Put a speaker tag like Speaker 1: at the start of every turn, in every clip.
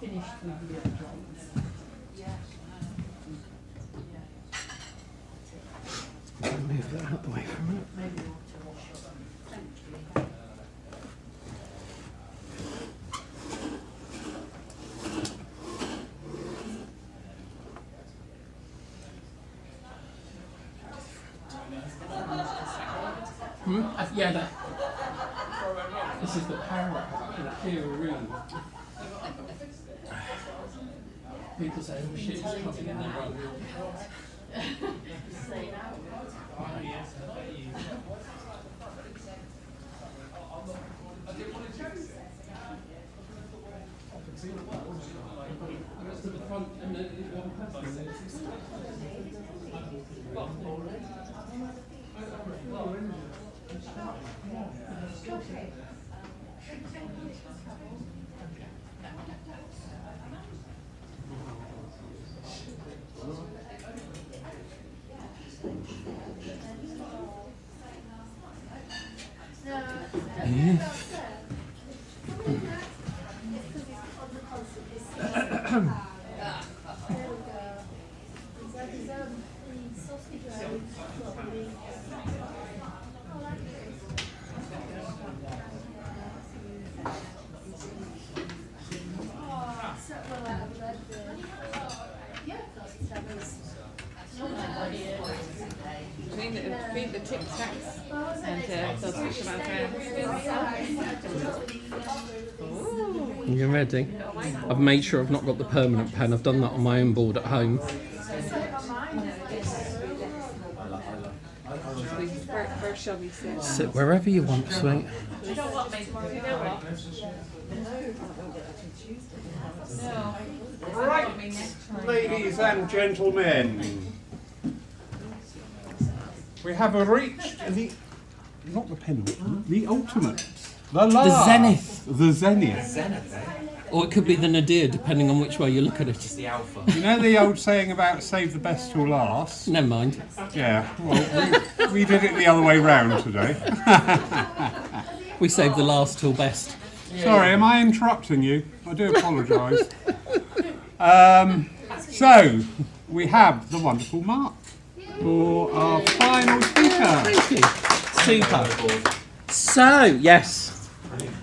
Speaker 1: Finished with the electronics.
Speaker 2: Move that out the way from it.
Speaker 1: Maybe we want to wash up. Thank you.
Speaker 2: Yeah, this is the power in a clearer room. People say, oh shit, it's coming in there wrong. To the front and then one person.
Speaker 3: Between the Tic Tacs and those fish
Speaker 2: You ready? I've made sure I've not got the permanent pen. I've done that on my own board at home.
Speaker 3: Where shall we sit?
Speaker 2: Sit wherever you want, sweet.
Speaker 3: You know what, mate? You know what? No.
Speaker 4: Right, ladies and gentlemen, we have reached the, not the penultimate, the ultimate, the last.
Speaker 2: zenith.
Speaker 4: The zenith.
Speaker 5: Zenith, eh?
Speaker 2: Or it could be the nadir, depending on which way you look at it.
Speaker 5: It's the alpha.
Speaker 4: You know the old saying about save the best till last?
Speaker 2: Never mind.
Speaker 4: Yeah, well, we did it the other way round today.
Speaker 2: We saved the last till best.
Speaker 4: Sorry, am I interrupting you? I do apologise. So, we have the wonderful Mark for our final speaker.
Speaker 2: Thank you. Super. So, yes.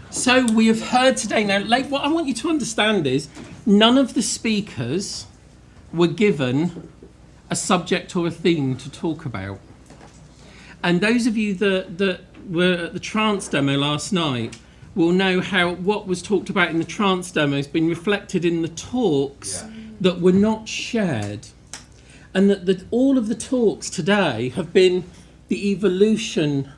Speaker 2: So we have heard today now, like, what I want you to understand is none of the speakers were given a subject or a theme to talk about. And those of you that were at the trance demo last night will know how what was talked about in the trance demo has been reflected in the talks that were not shared. And that all of the talks today have been the evolution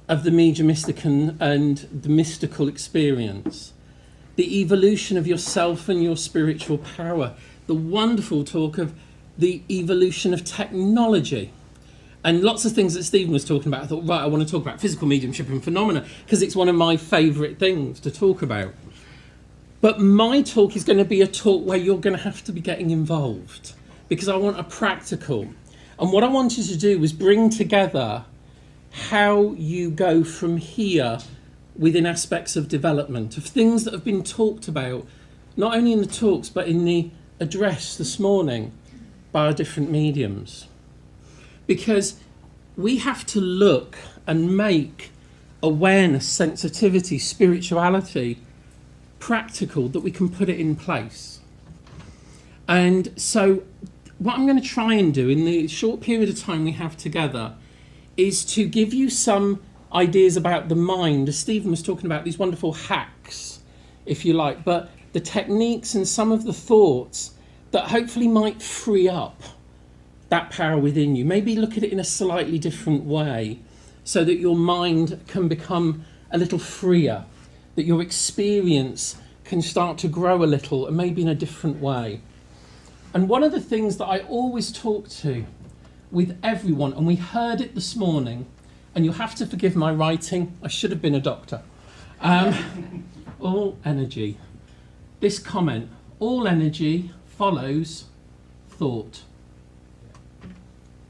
Speaker 2: of the mediumistic and the mystical experience, the evolution of yourself and your spiritual power, the wonderful talk of the evolution of technology, and lots of things that Stephen was talking about. I thought, right, I want to talk about physical mediumship and phenomena because it's one of my favourite things to talk about. But my talk is going to be a talk where you're going to have to be getting involved because I want a practical. And what I wanted to do was bring together how you go from here within aspects of development, of things that have been talked about, not only in the talks, but in the address this morning by our different mediums. Because we have to look and make awareness, sensitivity, spirituality practical, that we can put it in place. And so what I'm going to try and do in the short period of time we have together is to give you some ideas about the mind, as Stephen was talking about, these wonderful hacks, if you like, but the techniques and some of the thoughts that hopefully might free up that power within you. Maybe look at it in a slightly different way so that your mind can become a little freer, that your experience can start to grow a little and maybe in a different way. And one of the things that I always talk to with everyone, and we heard it this morning, and you'll have to forgive my writing, I should have been a doctor. All energy. This comment, all energy follows thought.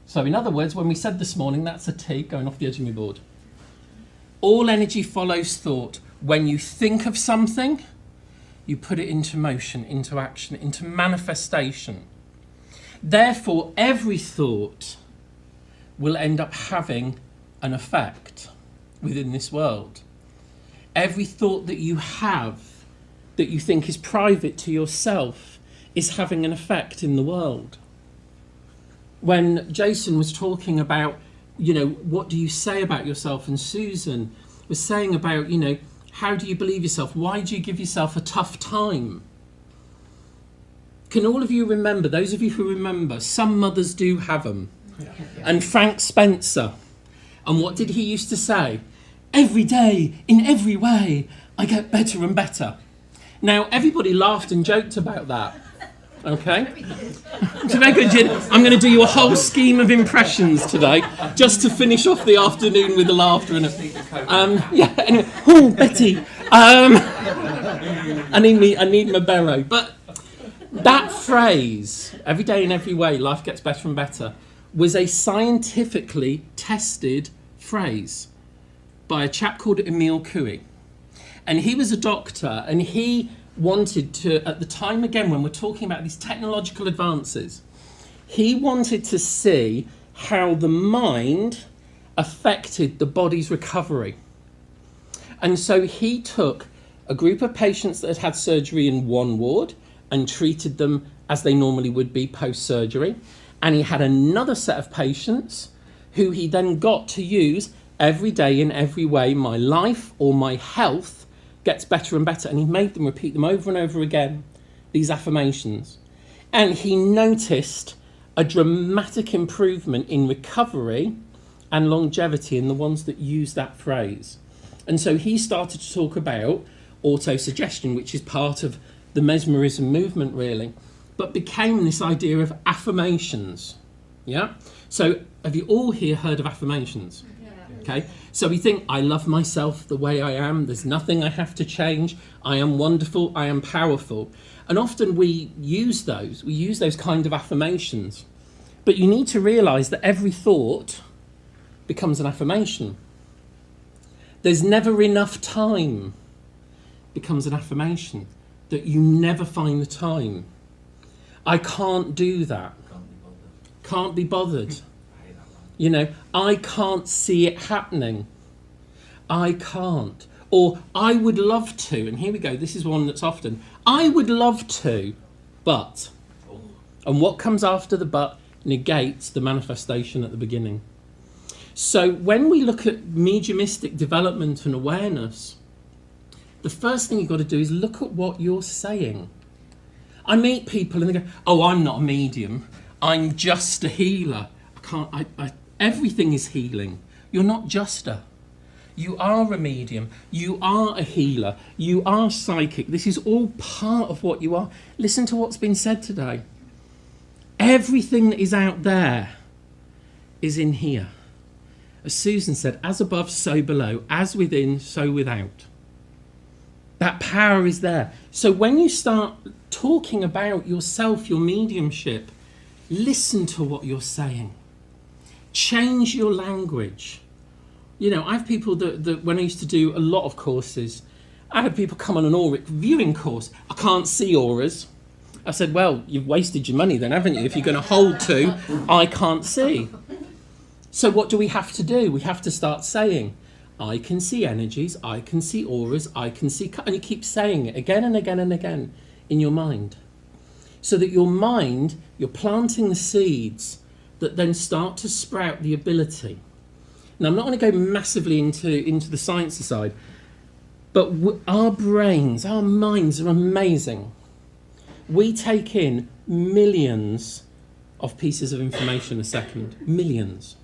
Speaker 2: So in other words, when we said this morning, that's a T going off the edge of my board. All energy follows thought. When you think of something, you put it into motion, into action, into manifestation. Therefore, every thought will end up having an effect within this world. Every thought that you have that you think is private to yourself is having an effect in the world. When Jason was talking about, what do you say about yourself, and Susan was saying about, how do you believe yourself? Why do you give yourself a tough time? Can all of you remember, those of you who remember, some mothers do have them. Yeah. And Frank Spencer, and what did he used to say? Every day, in every way, I get better and better. Now, everybody laughed and joked about that. Okay? So very good, Jin. I'm going to do you a whole scheme of impressions today, just to finish off the afternoon with the laughter and anyway. Oh, Betty. I need my barrow. But that phrase, every day in every way, life gets better and better, was a scientifically tested phrase by a chap called Emile Coué. And he was a doctor, and he wanted to, at the time again, when we're talking about these technological advances, he wanted to see how the mind affected the body's recovery. And so he took a group of patients that had had surgery in one ward and treated them as they normally would be post-surgery. And he had another set of patients who he then got to use every day in every way. My life or my health gets better and better. And he made them repeat them over and over again, these affirmations. And he noticed a dramatic improvement in recovery and longevity in the ones that use that phrase. And so he started to talk about autosuggestion, which is part of the mesmerism movement, really, but became this idea of affirmations. Yeah? So have you all here heard of affirmations? Okay, so we think, I love myself the way I am, there's nothing I have to change, I am wonderful, I am powerful. And often we use those kind of affirmations. But you need to realise that every thought becomes an affirmation. There's never enough time becomes an affirmation, that you never find the time. I can't do that. Can't be bothered. I can't see it happening. I can't. Or I would love to, and here we go, this is one that's often, I would love to, but. And what comes after the but negates the manifestation at the beginning. So when we look at mediumistic development and awareness, the first thing you've got to do is look at what you're saying. I meet people and they go, oh, I'm not a medium, I'm just a healer. Everything is healing. You're not just a. You are a medium. You are a healer. You are psychic. This is all part of what you are. Listen to what's been said today. Everything that is out there is in here. As Susan said, as above, so below. As within, so without. That power is there. So when you start talking about yourself, your mediumship, listen to what you're saying. Change your language. I have people that when I used to do a lot of courses, I had people come on an auric viewing course. I can't see auras. I said, well, you've wasted your money then, haven't you? If you're going to hold to, I can't see. So what do we have to do? We have to start saying, I can see energies, I can see auras, I can see... And you keep saying it again and again and again in your mind. So that your mind, you're planting the seeds that then start to sprout the ability. Now, I'm not going to go massively into the science side, but our brains, our minds are amazing. We take in millions of pieces of information a second, millions.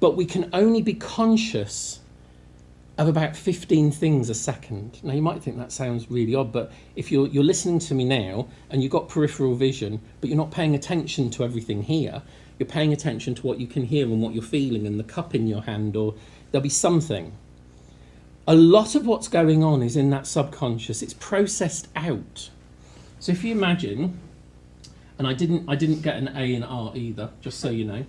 Speaker 2: But we can only be conscious of about 15 things a second. Now, you might think that sounds really odd, but if you're listening to me now and you've got peripheral vision, but you're not paying attention to everything here, you're paying attention to what you can hear and what you're feeling and the cup in your hand, or there'll be something. A lot of what's going on is in that subconscious. It's processed out. So if you imagine, and I didn't get an A in art either, just so you know.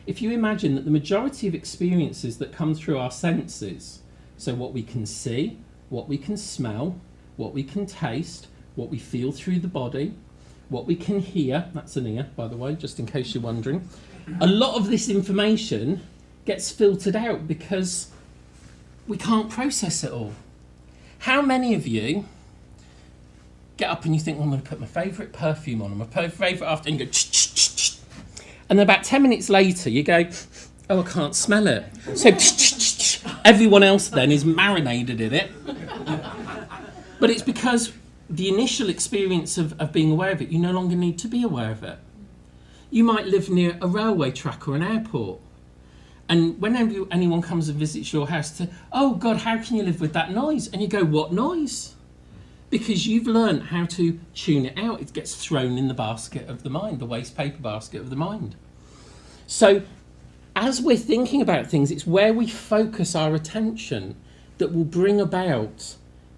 Speaker 2: If you imagine that the majority of experiences that come through our senses, so what we can see, what we can smell, what we can taste, what we feel through the body, what we can hear. That's an ear, by the way, just in case you're wondering. A lot of this information gets filtered out because we can't process it all. How many of you get up and you think, well, I'm going to put my favourite perfume on, and my favourite after, and you go, and then about 10 minutes later you go, oh, I can't smell it. So everyone else then is marinated in it. But it's because the initial experience of being aware of it, you no longer need to be aware of it. You might live near a railway track or an airport, and whenever anyone comes and visits your house, to, oh God, how can you live with that noise? And you go, what noise? Because you've learned how to tune it out. It gets thrown in the basket of the mind, the waste paper basket of the mind. So as we're thinking about things, it's where we focus our attention that will bring about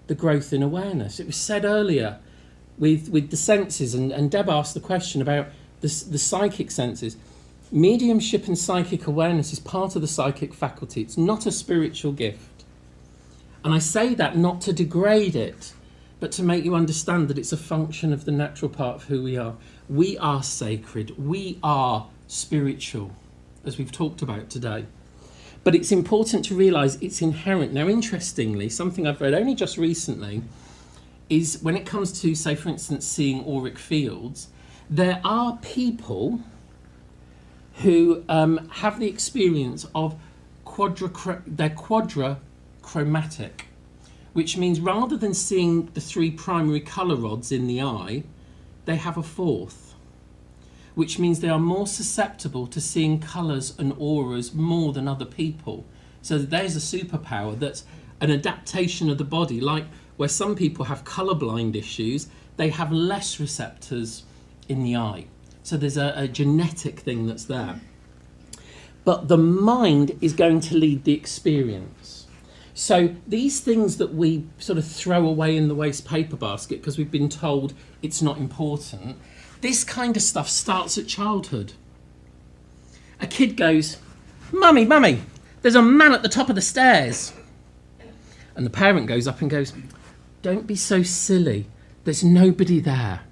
Speaker 2: the growth in awareness. It was said earlier with the senses, and Deb asked the question about the psychic senses. Mediumship and psychic awareness is part of the psychic faculty. It's not a spiritual gift. And I say that not to degrade it, but to make you understand that it's a function of the natural part of who we are. We are sacred. We are spiritual, as we've talked about today. But it's important to realise it's inherent. Now, interestingly, something I've read only just recently is when it comes to, say, for instance, seeing auric fields, there are people who have the experience of they're quadrachromatic, which means rather than seeing the three primary colour rods in the eye, they have a fourth, which means they are more susceptible to seeing colours and auras more than other people. So there's a superpower that's an adaptation of the body, like where some people have colourblind issues, they have less receptors in the eye. So there's a genetic thing that's there. But the mind is going to lead the experience. So these things that we sort of throw away in the waste paper basket because we've been told it's not important, this kind of stuff starts at childhood. A kid goes, Mummy, Mummy, there's a man at the top of the stairs. And the parent goes up and goes, don't be so silly, there's nobody there.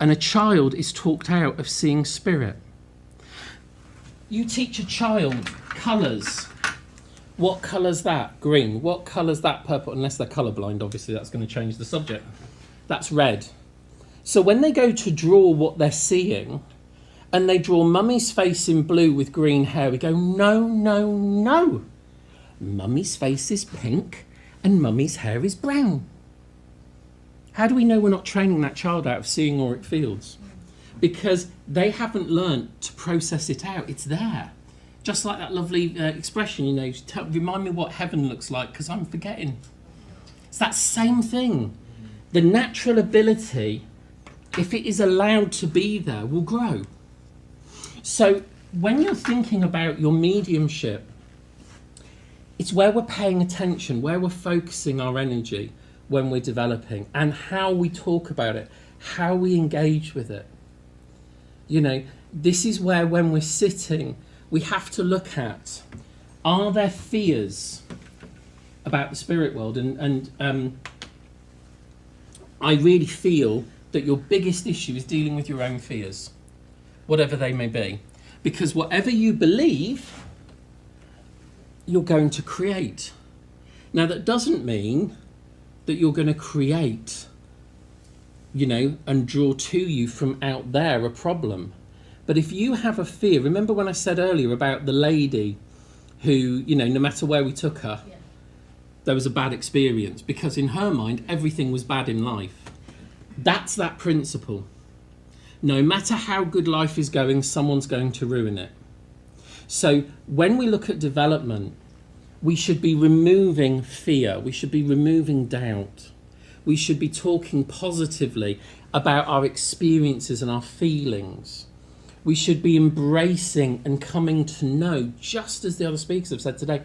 Speaker 2: And a child is talked out of seeing spirit. You teach a child colours. What colour's that? Green. What colour's that? Purple. Unless they're colourblind, obviously that's going to change the subject. That's red. So when they go to draw what they're seeing, and they draw Mummy's face in blue with green hair, we go, no, no, no. Mummy's face is pink and Mummy's hair is brown. How do we know we're not training that child out of seeing auric fields? Because they haven't learnt to process it out. It's there. Just like that lovely expression, you know, remind me what heaven looks like because I'm forgetting. It's that same thing. The natural ability, if it is allowed to be there, will grow. So when you're thinking about your mediumship, it's where we're paying attention, where we're focusing our energy when we're developing, and how we talk about it, how we engage with it. You know, this is where when we're sitting, we have to look at, are there fears about the spirit world? And I really feel that your biggest issue is dealing with your own fears, whatever they may be. Because whatever you believe, you're going to create. Now, that doesn't mean that you're going to create, you know, and draw to you from out there a problem. But if you have a fear, remember when I said earlier about the lady who, you know, no matter where we took her, there was a bad experience because in her mind, everything was bad in life. That's that principle. No matter how good life is going, someone's going to ruin it. So when we look at development, we should be removing fear. We should be removing doubt. We should be talking positively about our experiences and our feelings. We should be embracing and coming to know, just as the other speakers have said today,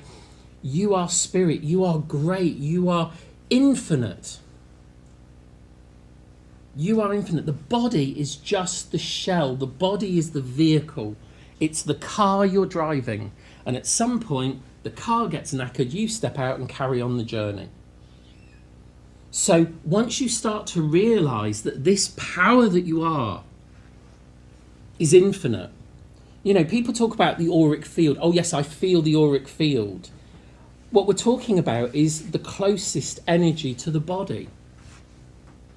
Speaker 2: you are spirit, you are great, you are infinite. You are infinite. The body is just the shell. The body is the vehicle. It's the car you're driving. And at some point, the car gets knackered, you step out and carry on the journey. So once you start to realise that this power that you are is infinite. You know, people talk about the auric field. Oh yes, I feel the auric field. What we're talking about is the closest energy to the body.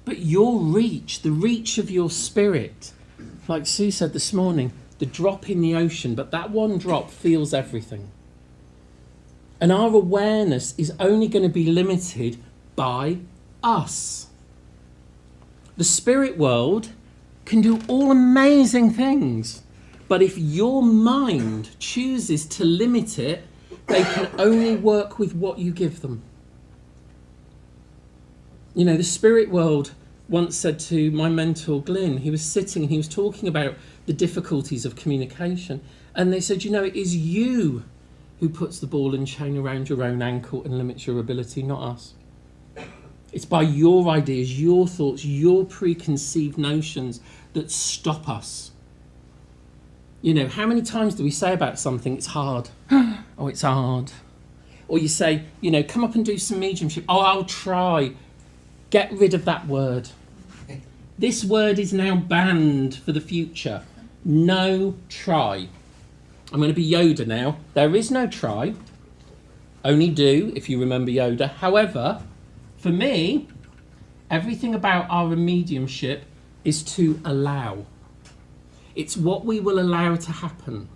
Speaker 2: But your reach, the reach of your spirit, like Sue said this morning, the drop in the ocean, but that one drop feels everything. And our awareness is only going to be limited by us. The spirit world can do all amazing things, but if your mind chooses to limit it, they can only work with what you give them. You know, the spirit world once said to my mentor Glyn, he was sitting and he was talking about the difficulties of communication, and they said, you know, it is you who puts the ball and chain around your own ankle and limits your ability, not us. It's by your ideas, your thoughts, your preconceived notions that stop us. You know, how many times do we say about something, it's hard? Oh, it's hard. Or you say, you know, come up and do some mediumship. Oh, I'll try. Get rid of that word. This word is now banned for the future. No try. I'm going to be Yoda now. There is no try. Only do, if you remember Yoda. However, for me, everything about our mediumship is to allow. It's what we will allow to happen.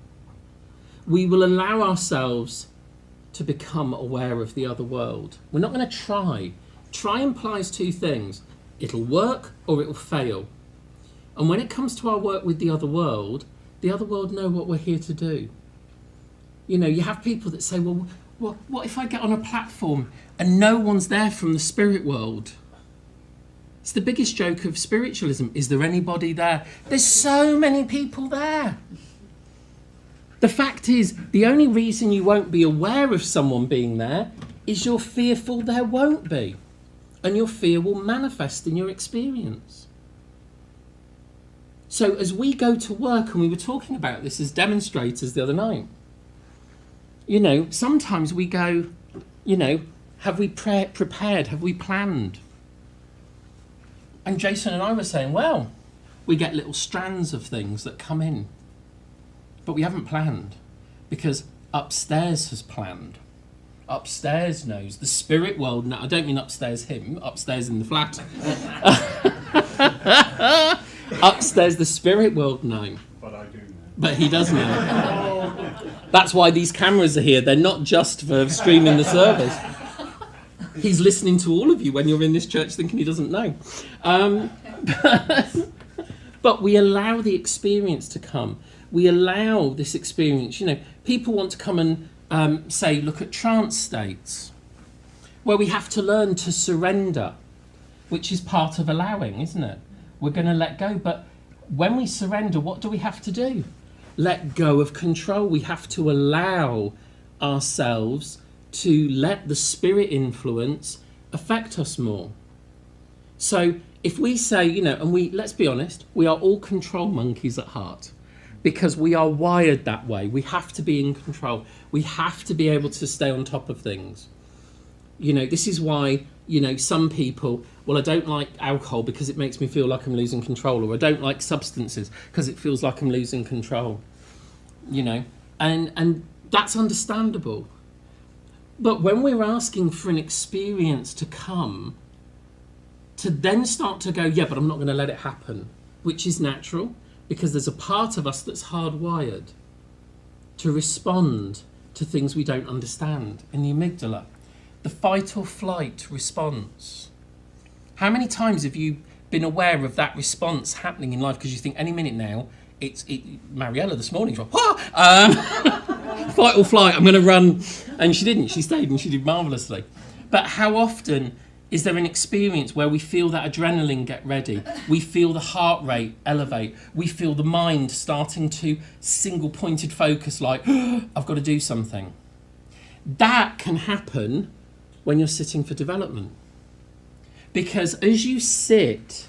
Speaker 2: We will allow ourselves to become aware of the other world. We're not going to try. Try implies two things. It'll work or it'll fail. And when it comes to our work with the other world know what we're here to do. You know, you have people that say, well, what if I get on a platform and no one's there from the spirit world? It's the biggest joke of spiritualism. Is there anybody there? There's so many people there. The fact is, the only reason you won't be aware of someone being there is you're fearful there won't be. And your fear will manifest in your experience. So as we go to work, and we were talking about this as demonstrators the other night, you know, sometimes we go, you know, have we prepared? Have we planned? And Jason and I were saying, well, we get little strands of things that come in, but we haven't planned because upstairs has planned. Upstairs knows. The spirit world, no, I don't mean upstairs him, upstairs in the flat. Upstairs the spirit world know.
Speaker 4: But I do know.
Speaker 2: But he does know. That's why these cameras are here. They're not just for streaming the service. He's listening to all of you when you're in this church thinking he doesn't know. But we allow the experience to come. We allow this experience. You know, people want to come and say, look at trance states, where we have to learn to surrender, which is part of allowing, isn't it? We're going to let go. But when we surrender, what do we have to do? Let go of control. We have to allow ourselves to let the spirit influence affect us more. So if we say, you know, and let's be honest, we are all control monkeys at heart, because we are wired that way. We have to be in control. We have to be able to stay on top of things. You know, this is why, you know, some people, well, I don't like alcohol because it makes me feel like I'm losing control, or I don't like substances because it feels like I'm losing control, you know, and that's understandable. But when we're asking for an experience to come, to then start to go, yeah, but I'm not going to let it happen, which is natural, because there's a part of us that's hardwired to respond to things we don't understand in the amygdala. The fight or flight response. How many times have you been aware of that response happening in life because you think any minute now, Mariella this morning, she went, fight or flight, I'm going to run. And she didn't. She stayed and she did marvellously. But how often is there an experience where we feel that adrenaline get ready? We feel the heart rate elevate. We feel the mind starting to single pointed focus like, I've got to do something. That can happen when you're sitting for development. Because as you sit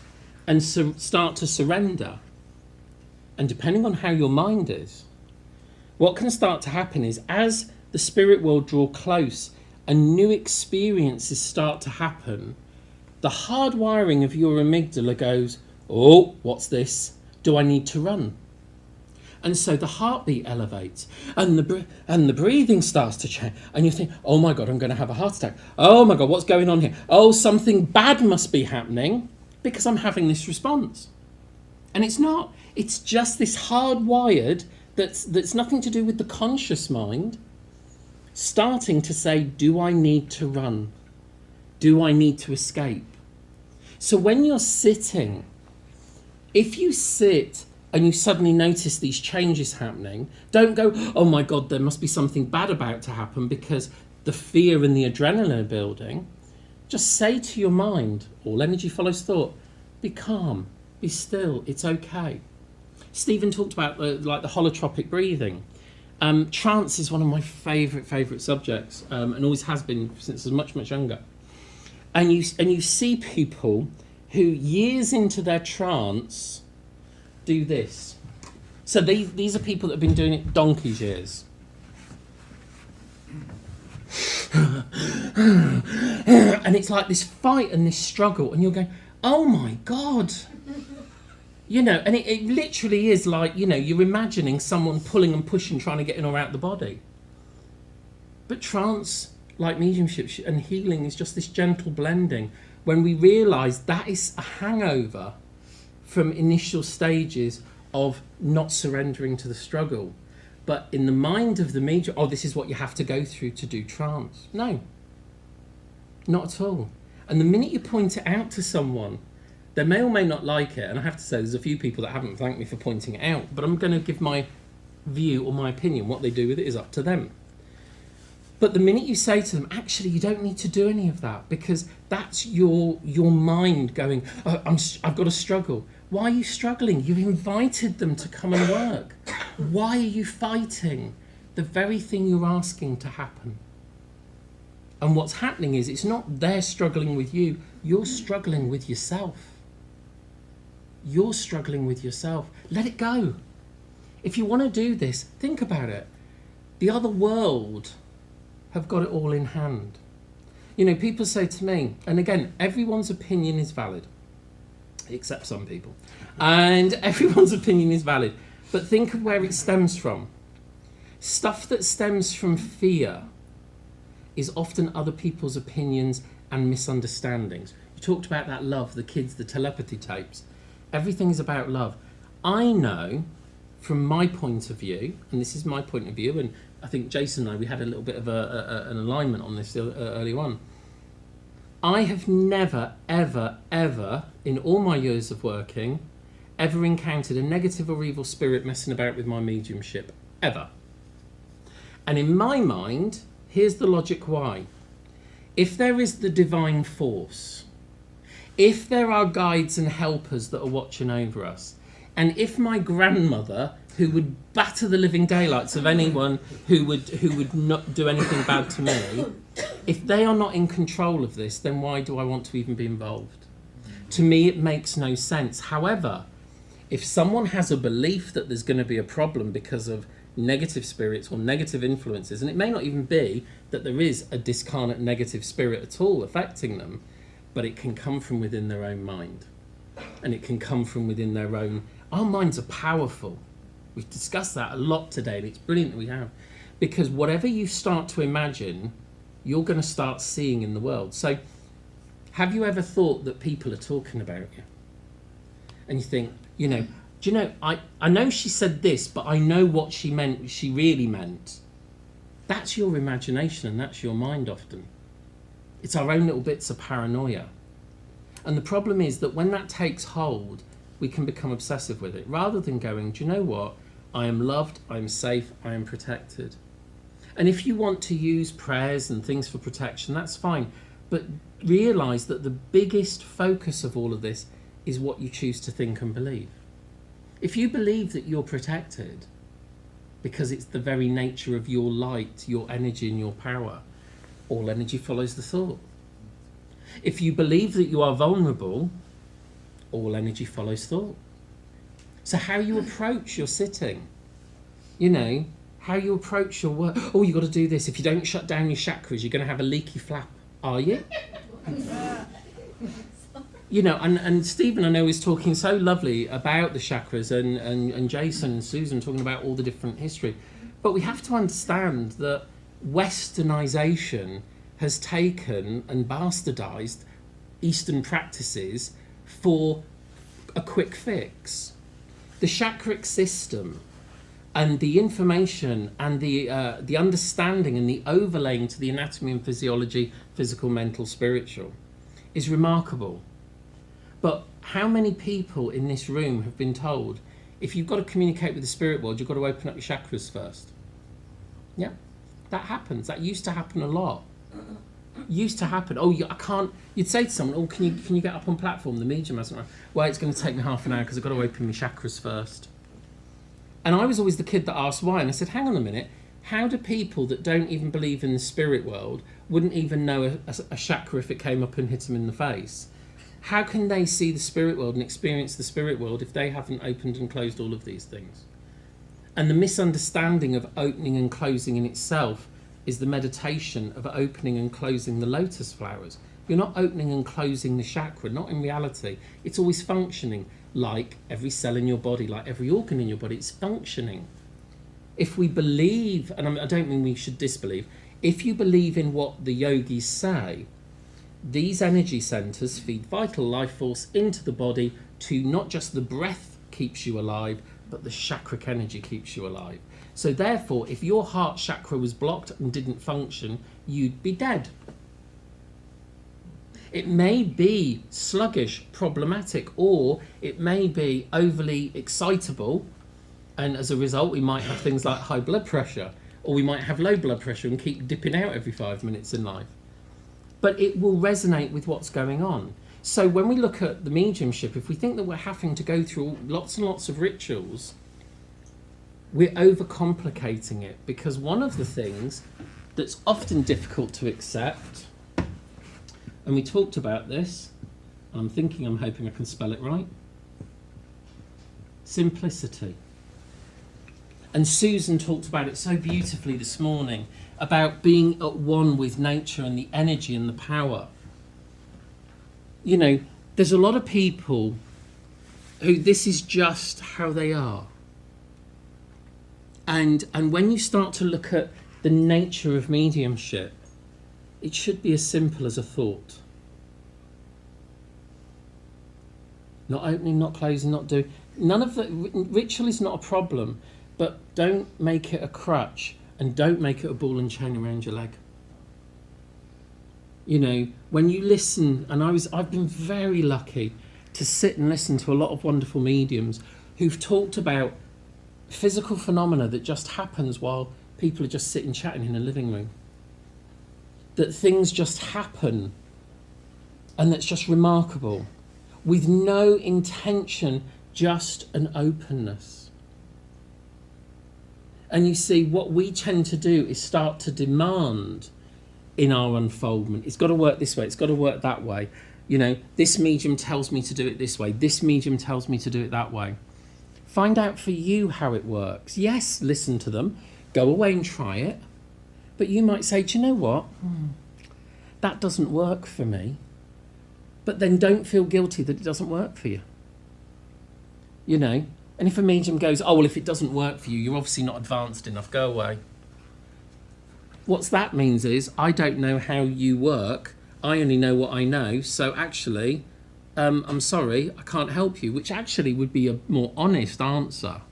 Speaker 2: and start to surrender, and depending on how your mind is, what can start to happen is as the spirit world draw close and new experiences start to happen, the hardwiring of your amygdala goes, oh, what's this? Do I need to run? And so the heartbeat elevates, and the breathing starts to change, and you think, oh my God, I'm going to have a heart attack. Oh my God, what's going on here? Oh, something bad must be happening because I'm having this response. And it's not. It's just this hardwired that's nothing to do with the conscious mind starting to say, do I need to run? Do I need to escape? So when you're sitting, if you sit and you suddenly notice these changes happening, don't go, oh my God, there must be something bad about to happen because the fear and the adrenaline are building. Just say to your mind, all energy follows thought, be calm, be still, it's okay. Stephen talked about the holotropic breathing. Trance is one of my favourite subjects, and always has been since I was much younger. And you see people who years into their trance do this. So these are people that have been doing it donkey's years. And it's like this fight and this struggle, and you're going, oh my God. You know, and it literally is like, you know, you're imagining someone pulling and pushing, trying to get in or out the body. But trance, like mediumship and healing, is just this gentle blending. When we realise that is a hangover from initial stages of not surrendering to the struggle. But in the mind of the medium, oh, this is what you have to go through to do trance. No, not at all. And the minute you point it out to someone, they may or may not like it, and I have to say there's a few people that haven't thanked me for pointing it out, but I'm going to give my view or my opinion. What they do with it is up to them. But the minute you say to them, actually, you don't need to do any of that, because that's your mind going, oh, I've got to struggle. Why are you struggling? You've invited them to come and work. Why are you fighting the very thing you're asking to happen? And what's happening is it's not they're struggling with you, you're struggling with yourself. You're struggling with yourself. Let it go. If you want to do this, think about it. The other world have got it all in hand. You know, people say to me, and again, everyone's opinion is valid, except some people. And everyone's opinion is valid. But think of where it stems from. Stuff that stems from fear is often other people's opinions and misunderstandings. You talked about that love, the kids, the telepathy tapes. Everything is about love. I know, from my point of view, and this is my point of view, and I think Jason and I, we had a little bit of an alignment on this early on. I have never, ever, ever, in all my years of working, ever encountered a negative or evil spirit messing about with my mediumship. Ever. And in my mind, here's the logic why. If there is the divine force, if there are guides and helpers that are watching over us, and if my grandmother, who would batter the living daylights of anyone who would not do anything bad to me, if they are not in control of this, then why do I want to even be involved? To me, it makes no sense. However, if someone has a belief that there's going to be a problem because of negative spirits or negative influences, and it may not even be that there is a discarnate negative spirit at all affecting them, but it can come from within their own mind, and it can come from within their own. Our minds are powerful. We've discussed that a lot today, and it's brilliant that we have, because whatever you start to imagine, you're going to start seeing in the world. So have you ever thought that people are talking about you? And you think, you know, do you know, I know she said this, but I know what she meant, she really meant. That's your imagination, and that's your mind often. It's our own little bits of paranoia. And the problem is that when that takes hold, we can become obsessive with it, rather than going, do you know what? I am loved, I am safe, I am protected. And if you want to use prayers and things for protection, that's fine. But realise that the biggest focus of all of this is what you choose to think and believe. If you believe that you're protected, because it's the very nature of your light, your energy and your power, all energy follows the thought. If you believe that you are vulnerable, all energy follows thought. So how you approach your sitting, you know, how you approach your work. Oh, you've got to do this. If you don't shut down your chakras, you're going to have a leaky flap. Are you? you know, and Stephen, I know, is talking so lovely about the chakras, and Jason and Susan talking about all the different history. But we have to understand that Westernization has taken and bastardized Eastern practices for a quick fix. The chakric system and the information and the understanding and the overlaying to the anatomy and physiology, physical, mental, spiritual, is remarkable. But how many people in this room have been told, if you've got to communicate with the spirit world, you've got to open up your chakras first? Yeah, that happens. That used to happen a lot. Used to happen. Oh, I can't. You'd say to someone, "Oh, can you get up on platform? The medium hasn't." Well, it's going to take me half an hour because I've got to open my chakras first. And I was always the kid that asked why, and I said, "Hang on a minute. How do people that don't even believe in the spirit world wouldn't even know a chakra if it came up and hit them in the face? How can they see the spirit world and experience the spirit world if they haven't opened and closed all of these things?" And the misunderstanding of opening and closing in itself is the meditation of opening and closing the lotus flowers. You're not opening and closing the chakra, not in reality. It's always functioning like every cell in your body, like every organ in your body, it's functioning. If we believe, and I don't mean we should disbelieve, if you believe in what the yogis say, these energy centres feed vital life force into the body to not just the breath keeps you alive, but the chakric energy keeps you alive. So therefore, if your heart chakra was blocked and didn't function, you'd be dead. It may be sluggish, problematic, or it may be overly excitable, and as a result we might have things like high blood pressure, or we might have low blood pressure and keep dipping out every 5 minutes in life. But it will resonate with what's going on. So when we look at the mediumship, if we think that we're having to go through lots and lots of rituals, we're overcomplicating it, because one of the things that's often difficult to accept, and we talked about this, I'm hoping I can spell it right, simplicity. And Susan talked about it so beautifully this morning, about being at one with nature and the energy and the power. You know, there's a lot of people who this is just how they are. And when you start to look at the nature of mediumship, it should be as simple as a thought. Not opening, not closing, not doing. None of the ritual is not a problem, but don't make it a crutch, and don't make it a ball and chain around your leg. You know, when you listen, and I've been very lucky to sit and listen to a lot of wonderful mediums who've talked about physical phenomena that just happens while people are just sitting chatting in a living room. That things just happen, and that's just remarkable, with no intention, just an openness. And you see, what we tend to do is start to demand in our unfoldment. It's got to work this way, it's got to work that way. You know, this medium tells me to do it this way, this medium tells me to do it that way. Find out for you how it works. Yes, listen to them, go away and try it. But you might say, do you know what? That doesn't work for me. But then don't feel guilty that it doesn't work for you. You know? And if a medium goes, oh, well, if it doesn't work for you, you're obviously not advanced enough, go away. What that means is, I don't know how you work, I only know what I know, so actually, I'm sorry, I can't help you, which actually would be a more honest answer.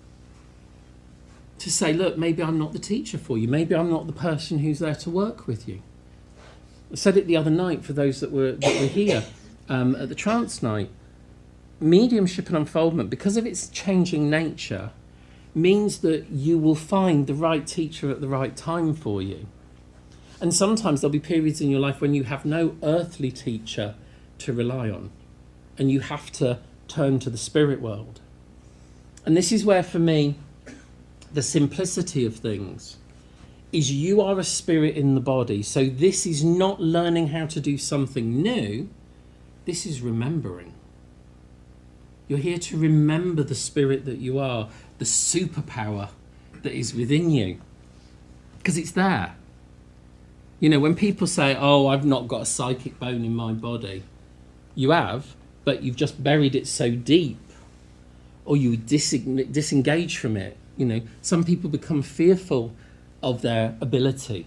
Speaker 2: To say, look, maybe I'm not the teacher for you, maybe I'm not the person who's there to work with you. I said it the other night for those that were here at the trance night. Mediumship and unfoldment, because of its changing nature, means that you will find the right teacher at the right time for you. And sometimes there'll be periods in your life when you have no earthly teacher to rely on, and you have to turn to the spirit world. And this is where, for me, the simplicity of things is you are a spirit in the body. So this is not learning how to do something new. This is remembering. You're here to remember the spirit that you are, the superpower that is within you, because it's there. You know, when people say, oh, I've not got a psychic bone in my body, you have, but you've just buried it so deep, or you disengage from it. You know, some people become fearful of their ability.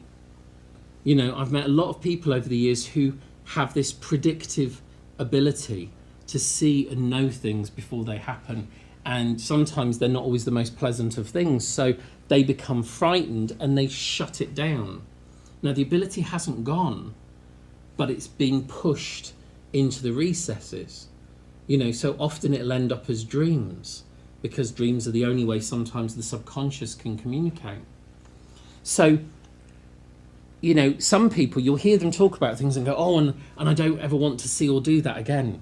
Speaker 2: You know, I've met a lot of people over the years who have this predictive ability to see and know things before they happen. And sometimes they're not always the most pleasant of things. So they become frightened and they shut it down. Now, the ability hasn't gone, but it's been pushed into the recesses. You know, so often it'll end up as dreams, because dreams are the only way sometimes the subconscious can communicate. So, you know, some people, you'll hear them talk about things and go, oh, and I don't ever want to see or do that again.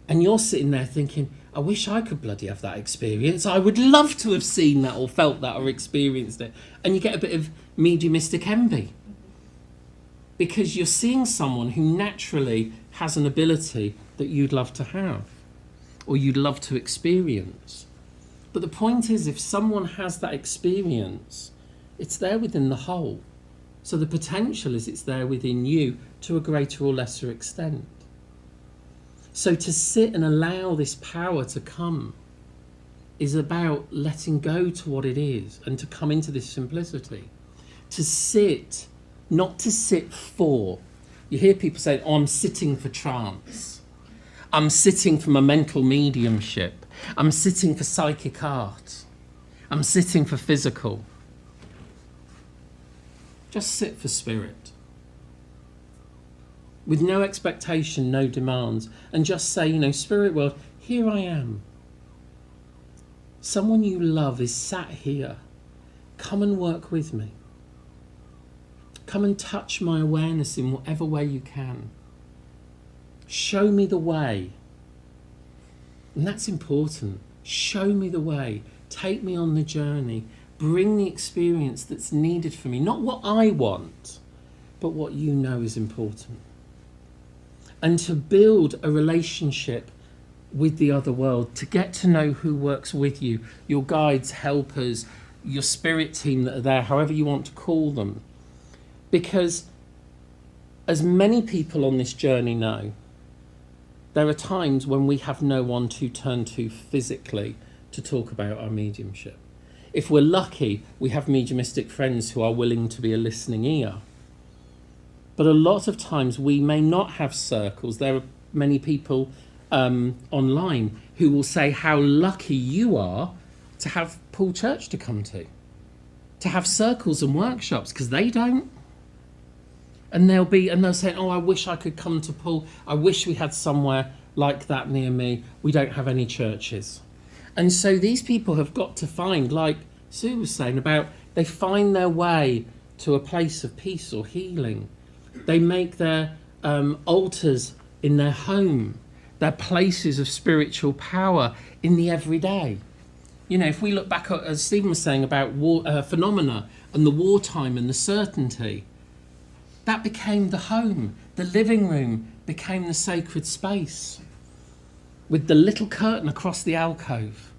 Speaker 2: And you're sitting there thinking, I wish I could bloody have that experience. I would love to have seen that or felt that or experienced it. And you get a bit of mediumistic envy, because you're seeing someone who naturally has an ability that you'd love to have or you'd love to experience. But the point is, if someone has that experience, it's there within the whole. So the potential is it's there within you to a greater or lesser extent. So to sit and allow this power to come is about letting go to what it is and to come into this simplicity. To sit, not to sit for. You hear people say, oh, I'm sitting for trance. I'm sitting for my mental mediumship. I'm sitting for psychic art. I'm sitting for physical. Just sit for spirit. With no expectation, no demands. And just say, you know, spirit world, here I am. Someone you love is sat here. Come and work with me. Come and touch my awareness in whatever way you can. Show me the way. And that's important. Show me the way. Take me on the journey. Bring the experience that's needed for me. Not what I want, but what you know is important. And to build a relationship with the other world, to get to know who works with you, your guides, helpers, your spirit team that are there, however you want to call them. Because as many people on this journey know, there are times when we have no one to turn to physically to talk about our mediumship. If we're lucky, we have mediumistic friends who are willing to be a listening ear. But a lot of times we may not have circles. There are many people online who will say how lucky you are to have Paul Church to come to have circles and workshops, because they don't. And they'll say, oh, I wish I could come to Paul. I wish we had somewhere like that near me. We don't have any churches. And so these people have got to find, like Sue was saying about, they find their way to a place of peace or healing. They make their altars in their home, their places of spiritual power in the everyday. You know, if we look back at, as Stephen was saying, about war, phenomena and the wartime and the certainty, that became the home. The living room became the sacred space with the little curtain across the alcove.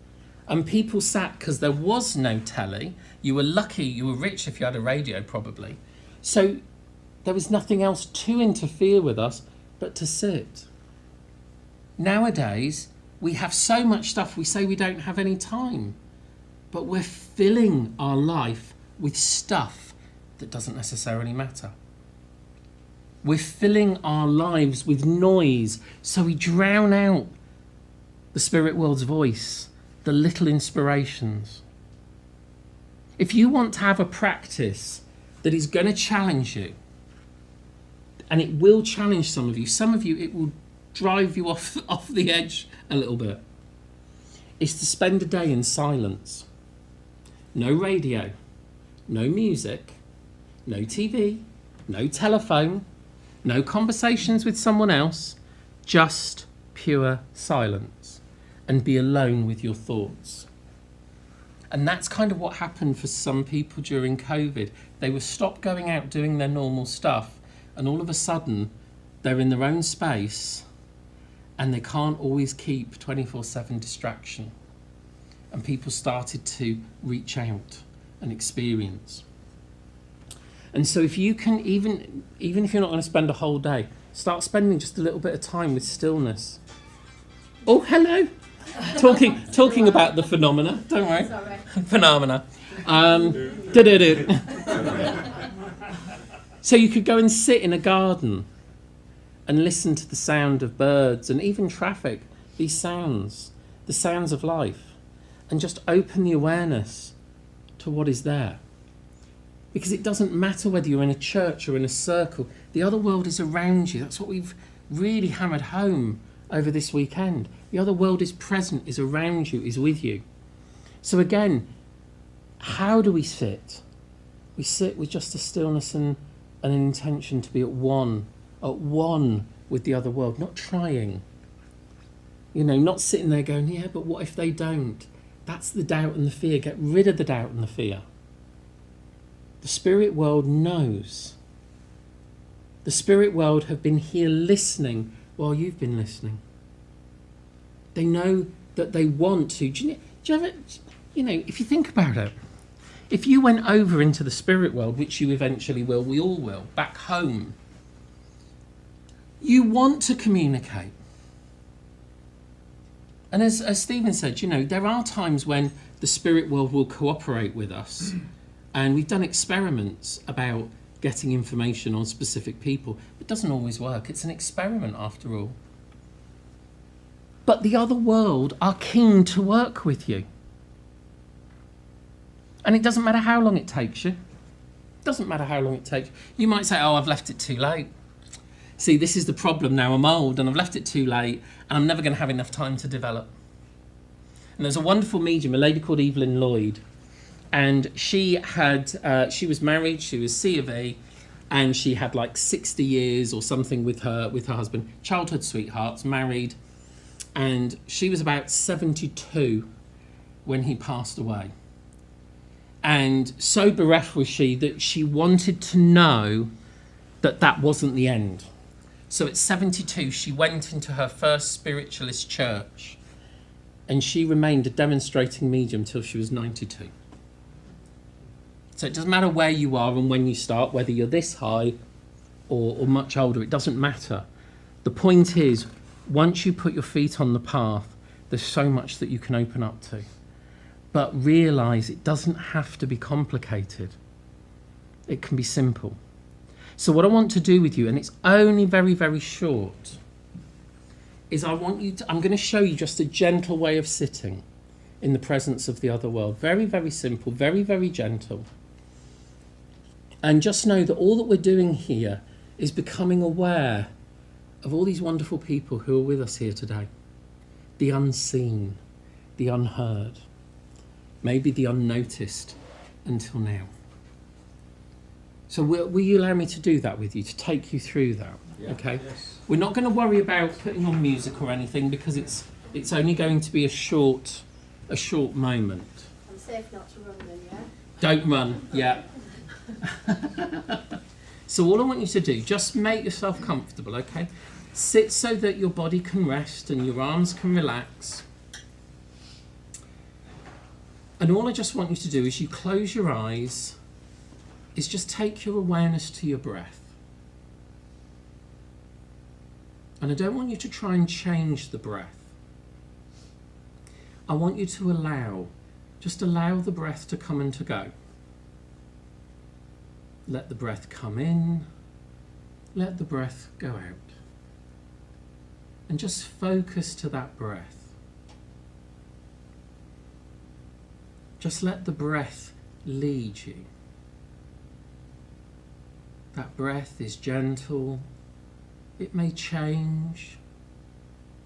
Speaker 2: And people sat, because there was no telly. You were lucky, you were rich if you had a radio probably. So there was nothing else to interfere with us but to sit. Nowadays, we have so much stuff, we say we don't have any time. But we're filling our life with stuff that doesn't necessarily matter. We're filling our lives with noise, so we drown out the spirit world's voice, the little inspirations. If you want to have a practice that is going to challenge you, and it will challenge some of you it will drive you off the edge a little bit, is to spend a day in silence. No radio, no music, no TV, no telephone, no conversations with someone else, just pure silence, and be alone with your thoughts. And that's kind of what happened for some people during COVID. They were stopped going out doing their normal stuff, and all of a sudden they're in their own space and they can't always keep 24/7 distraction. And people started to reach out and experience. And so if you can, even if you're not going to spend a whole day, Start spending just a little bit of time with stillness. Oh, hello. Talking about the phenomena. Don't worry.
Speaker 5: Sorry.
Speaker 2: Phenomena. So you could go and sit in a garden and listen to the sound of birds and even traffic, these sounds, the sounds of life, and just open the awareness to what is there. Because it doesn't matter whether you're in a church or in a circle, the other world is around you. That's what we've really hammered home over this weekend. The other world is present, is around you, is with you. So again, how do we sit? We sit with just a stillness and an intention to be at one with the other world, not trying. You know, not sitting there going, yeah, but what if they don't? That's the doubt and the fear. Get rid of the doubt and the fear. The spirit world knows. The spirit world have been here listening while you've been listening. They know that they want to. Do you ever, if you think about it, if you went over into the spirit world, which you eventually will, we all will, back home, you want to communicate. And as Stephen said, there are times when the spirit world will cooperate with us. And we've done experiments about getting information on specific people. It doesn't always work. It's an experiment after all. But the other world are keen to work with you. And it doesn't matter how long it takes you. It doesn't matter how long it takes. You might say, oh, I've left it too late. See, this is the problem now. I'm old and I've left it too late and I'm never going to have enough time to develop. And there's a wonderful medium, a lady called Evelyn Lloyd. And she was married, she was C of A, and she had like 60 years or something with her husband, childhood sweethearts, married. And she was about 72 when he passed away. And so bereft was she that she wanted to know that that wasn't the end. So at 72, she went into her first spiritualist church and she remained a demonstrating medium till she was 92. So it doesn't matter where you are and when you start, whether you're this high or much older, it doesn't matter. The point is, once you put your feet on the path, there's so much that you can open up to. But realise it doesn't have to be complicated. It can be simple. So what I want to do with you, and it's only very, very short, is I'm going to show you just a gentle way of sitting in the presence of the other world. Very, very simple, very, very gentle. And just know that all that we're doing here is becoming aware of all these wonderful people who are with us here today. The unseen, the unheard, maybe the unnoticed until now. So will you allow me to do that with you, to take you through that? Yeah. Okay. Yes. We're not going to worry about putting on music or anything because it's only going to be a short moment.
Speaker 5: I'm safe not to run then, yeah?
Speaker 2: Don't run, yeah. So all I want you to do, just make yourself comfortable, okay? Sit so that your body can rest and your arms can relax. And all I just want you to do is you close your eyes, is just take your awareness to your breath. And I don't want you to try and change the breath. I want you to just allow the breath to come and to go. Let the breath come in, let the breath go out. And just focus to that breath. Just let the breath lead you. That breath is gentle, it may change,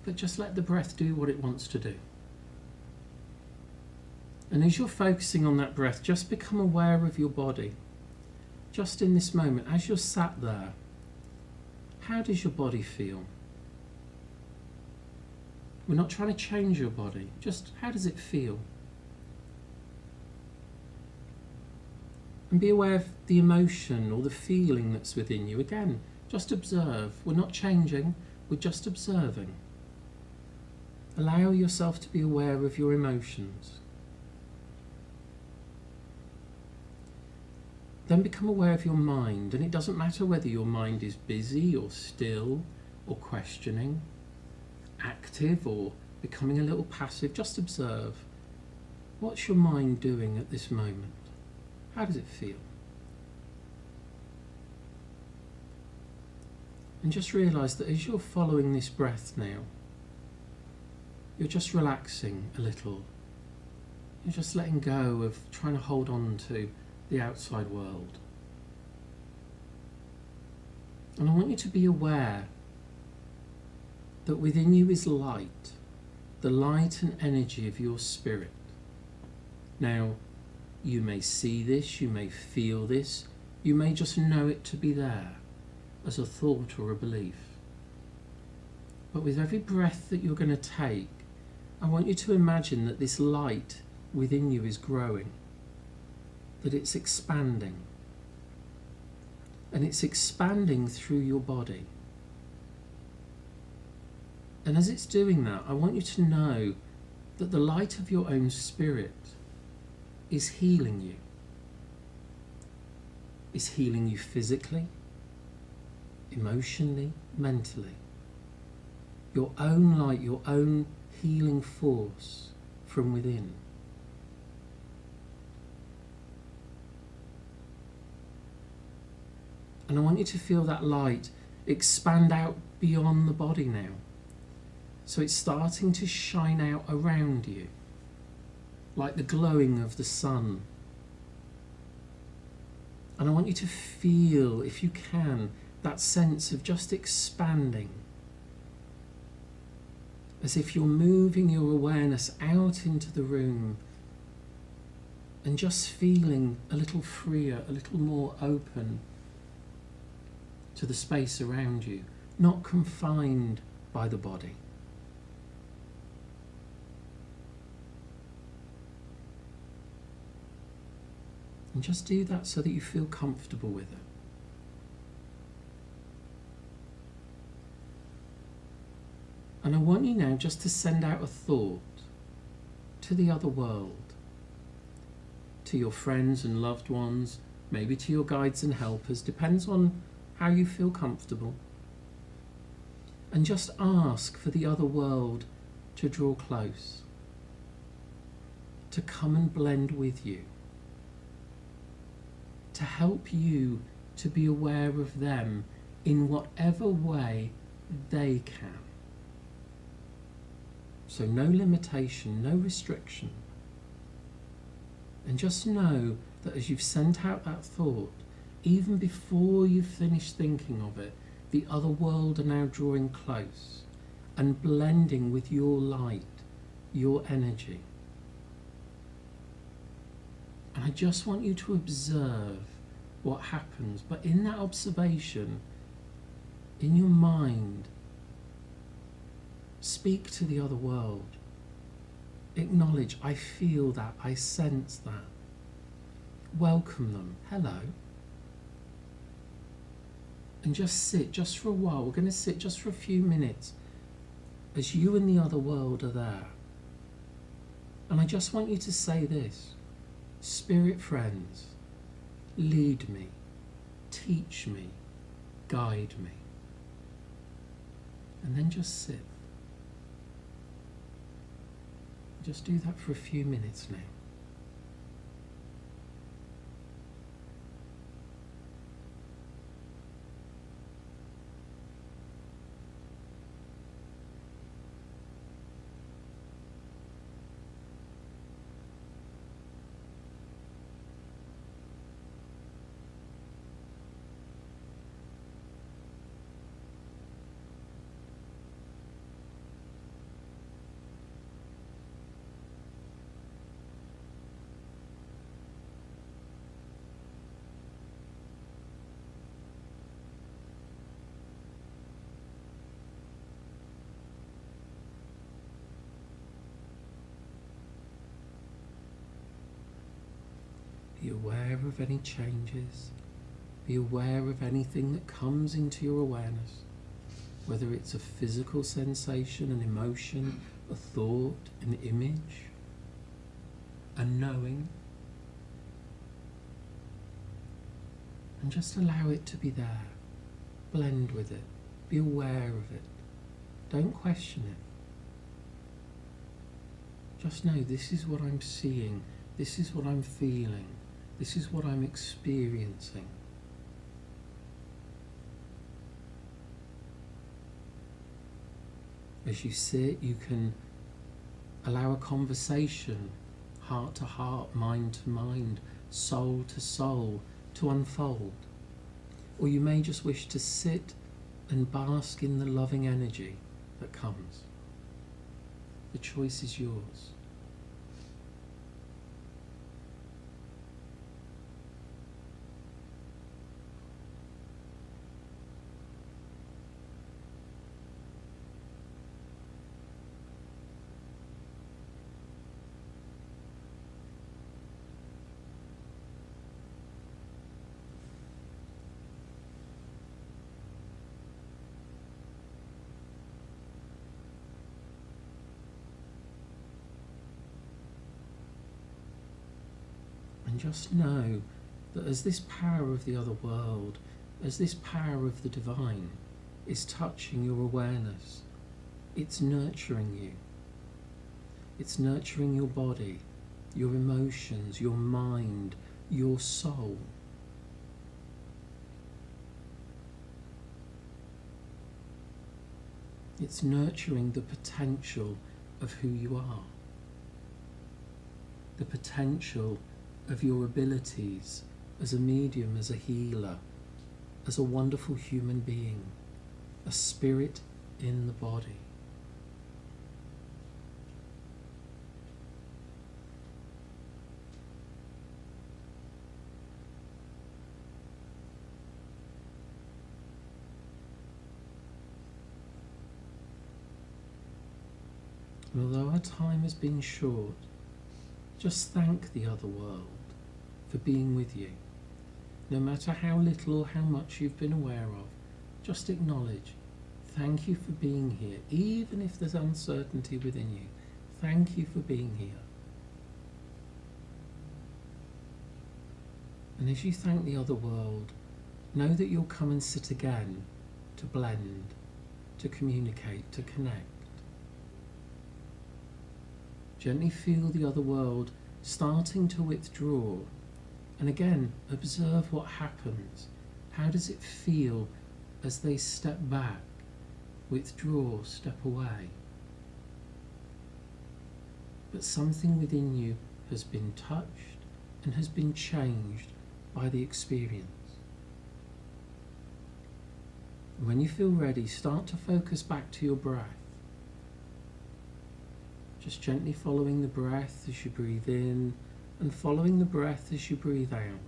Speaker 2: but just let the breath do what it wants to do. And as you're focusing on that breath, just become aware of your body. Just in this moment, as you're sat there, how does your body feel? We're not trying to change your body, just how does it feel? And be aware of the emotion or the feeling that's within you. Again, just observe. We're not changing, we're just observing. Allow yourself to be aware of your emotions. Then become aware of your mind, and it doesn't matter whether your mind is busy or still or questioning, active or becoming a little passive. Just observe. What's your mind doing at this moment? How does it feel? And just realise that as you're following this breath now, you're just relaxing a little. You're just letting go of trying to hold on to the outside world. And I want you to be aware that within you is light, the light and energy of your spirit. Now, you may see this, you may feel this, you may just know it to be there as a thought or a belief. But with every breath that you're going to take, I want you to imagine that this light within you is growing, that it's expanding, and it's expanding through your body. And as it's doing that, I want you to know that the light of your own spirit is healing you. It's healing you physically, emotionally, mentally. Your own light, your own healing force from within. And I want you to feel that light expand out beyond the body now. So it's starting to shine out around you, like the glowing of the sun. And I want you to feel, if you can, that sense of just expanding. As if you're moving your awareness out into the room and just feeling a little freer, a little more open to the space around you, not confined by the body. And just do that so that you feel comfortable with it. And I want you now just to send out a thought to the other world, to your friends and loved ones, maybe to your guides and helpers, depends on how you feel comfortable. And just ask for the other world to draw close, to come and blend with you, to help you to be aware of them in whatever way they can. So no limitation, no restriction. And just know that as you've sent out that thought, even before you've finished thinking of it, the other world are now drawing close and blending with your light, your energy. And I just want you to observe what happens. But in that observation, in your mind, speak to the other world. Acknowledge, I feel that, I sense that. Welcome them. Hello. And just sit, just for a while. We're going to sit just for a few minutes as you and the other world are there. And I just want you to say this: Spirit friends, lead me, teach me, guide me. And then just sit. Just do that for a few minutes now. Be aware of any changes. Be aware of anything that comes into your awareness, whether it's a physical sensation, an emotion, a thought, an image, a knowing. And just allow it to be there. Blend with it. Be aware of it. Don't question it. Just know this is what I'm seeing. This is what I'm feeling. This is what I'm experiencing. As you sit, you can allow a conversation, heart to heart, mind to mind, soul to soul, to unfold. Or you may just wish to sit and bask in the loving energy that comes. The choice is yours. And just know that as this power of the other world, as this power of the divine is touching your awareness, it's nurturing you. It's nurturing your body, your emotions, your mind, your soul. It's nurturing the potential of who you are, the potential of your abilities as a medium, as a healer, as a wonderful human being, a spirit in the body. And although our time has been short, just thank the other world for being with you. No matter how little or how much you've been aware of, just acknowledge, thank you for being here, even if there's uncertainty within you. Thank you for being here. And as you thank the other world, know that you'll come and sit again to blend, to communicate, to connect. Gently feel the other world starting to withdraw, and again observe what happens. How does it feel as they step back, withdraw, step away? But something within you has been touched and has been changed by the experience. When you feel ready, start to focus back to your breath. Just gently following the breath as you breathe in and following the breath as you breathe out.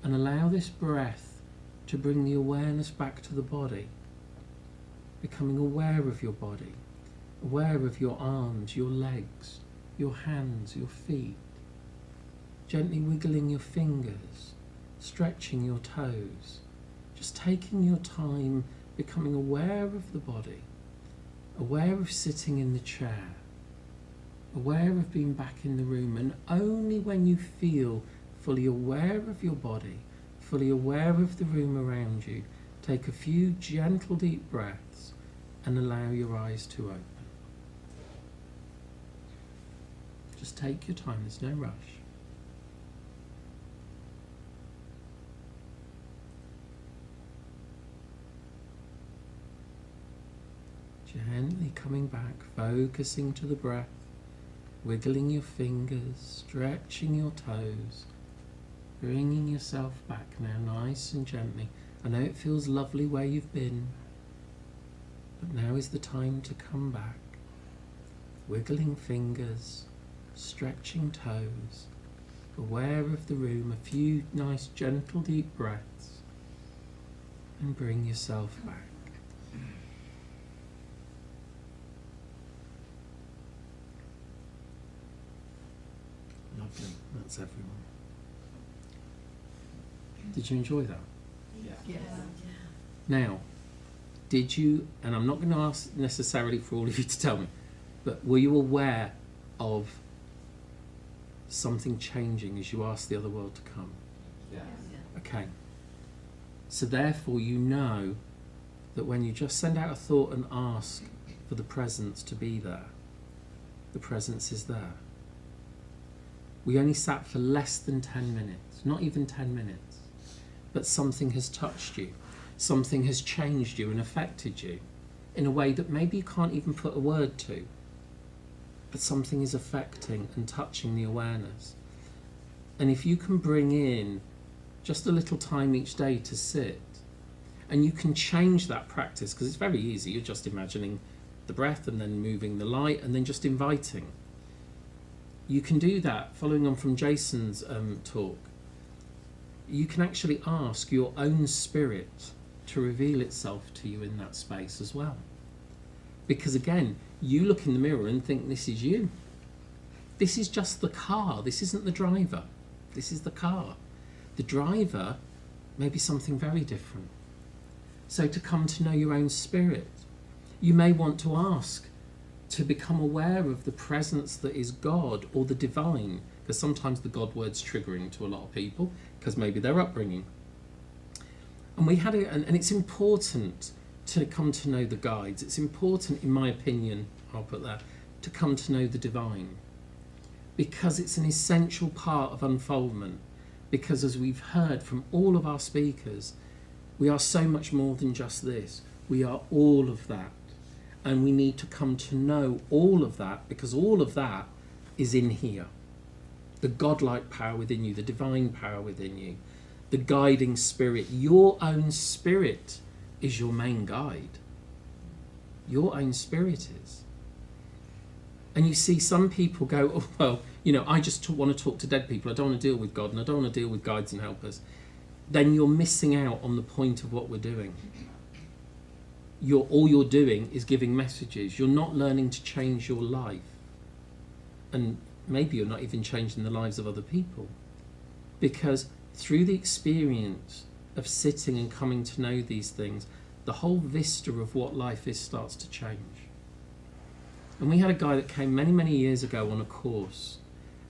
Speaker 2: And allow this breath to bring the awareness back to the body, becoming aware of your body, aware of your arms, your legs, your hands, your feet. Gently wiggling your fingers, stretching your toes. Just taking your time, becoming aware of the body, aware of sitting in the chair, aware of being back in the room, and only when you feel fully aware of your body, fully aware of the room around you, take a few gentle deep breaths and allow your eyes to open. Just take your time, there's no rush. Gently coming back, focusing to the breath, wiggling your fingers, stretching your toes, bringing yourself back now nice and gently. I know it feels lovely where you've been, but now is the time to come back. Wiggling fingers, stretching toes, aware of the room, a few nice gentle deep breaths, and bring yourself back. Lovely, that's everyone. Did you enjoy that?
Speaker 1: Yes.
Speaker 2: Now, did you, and I'm not going to ask necessarily for all of you to tell me, but were you aware of something changing as you asked the other world to come?
Speaker 6: Yeah.
Speaker 2: Okay. Okay. So therefore you know that when you just send out a thought and ask for the presence to be there, the presence is there. We only sat for less than 10 minutes, not even 10 minutes, but something has touched you. Something has changed you and affected you in a way that maybe you can't even put a word to, but something is affecting and touching the awareness. And if you can bring in just a little time each day to sit, and you can change that practice, because it's very easy, you're just imagining the breath and then moving the light and then just inviting. You can do that, following on from Jason's talk. You can actually ask your own spirit to reveal itself to you in that space as well. Because again, you look in the mirror and think this is you. This is just the car. This isn't the driver. This is the car. The driver may be something very different. So to come to know your own spirit, you may want to ask to become aware of the presence that is God or the divine, because sometimes the God word's triggering to a lot of people because maybe their upbringing. And we had and it's important to come to know the guides. It's important, in my opinion, I'll put that, to come to know the divine, because it's an essential part of unfoldment. Because as we've heard from all of our speakers, we are so much more than just this. We are all of that. And we need to come to know all of that, because all of that is in here. The godlike power within you, the divine power within you, the guiding spirit. Your own spirit is your main guide. Your own spirit is. And you see some people go, oh, well, you know, I just want to talk to dead people. I don't want to deal with God and I don't want to deal with guides and helpers. Then you're missing out on the point of what we're doing. All you're doing is giving messages. You're not learning to change your life. And maybe you're not even changing the lives of other people. Because through the experience of sitting and coming to know these things, the whole vista of what life is starts to change. And we had a guy that came many, many years ago on a course,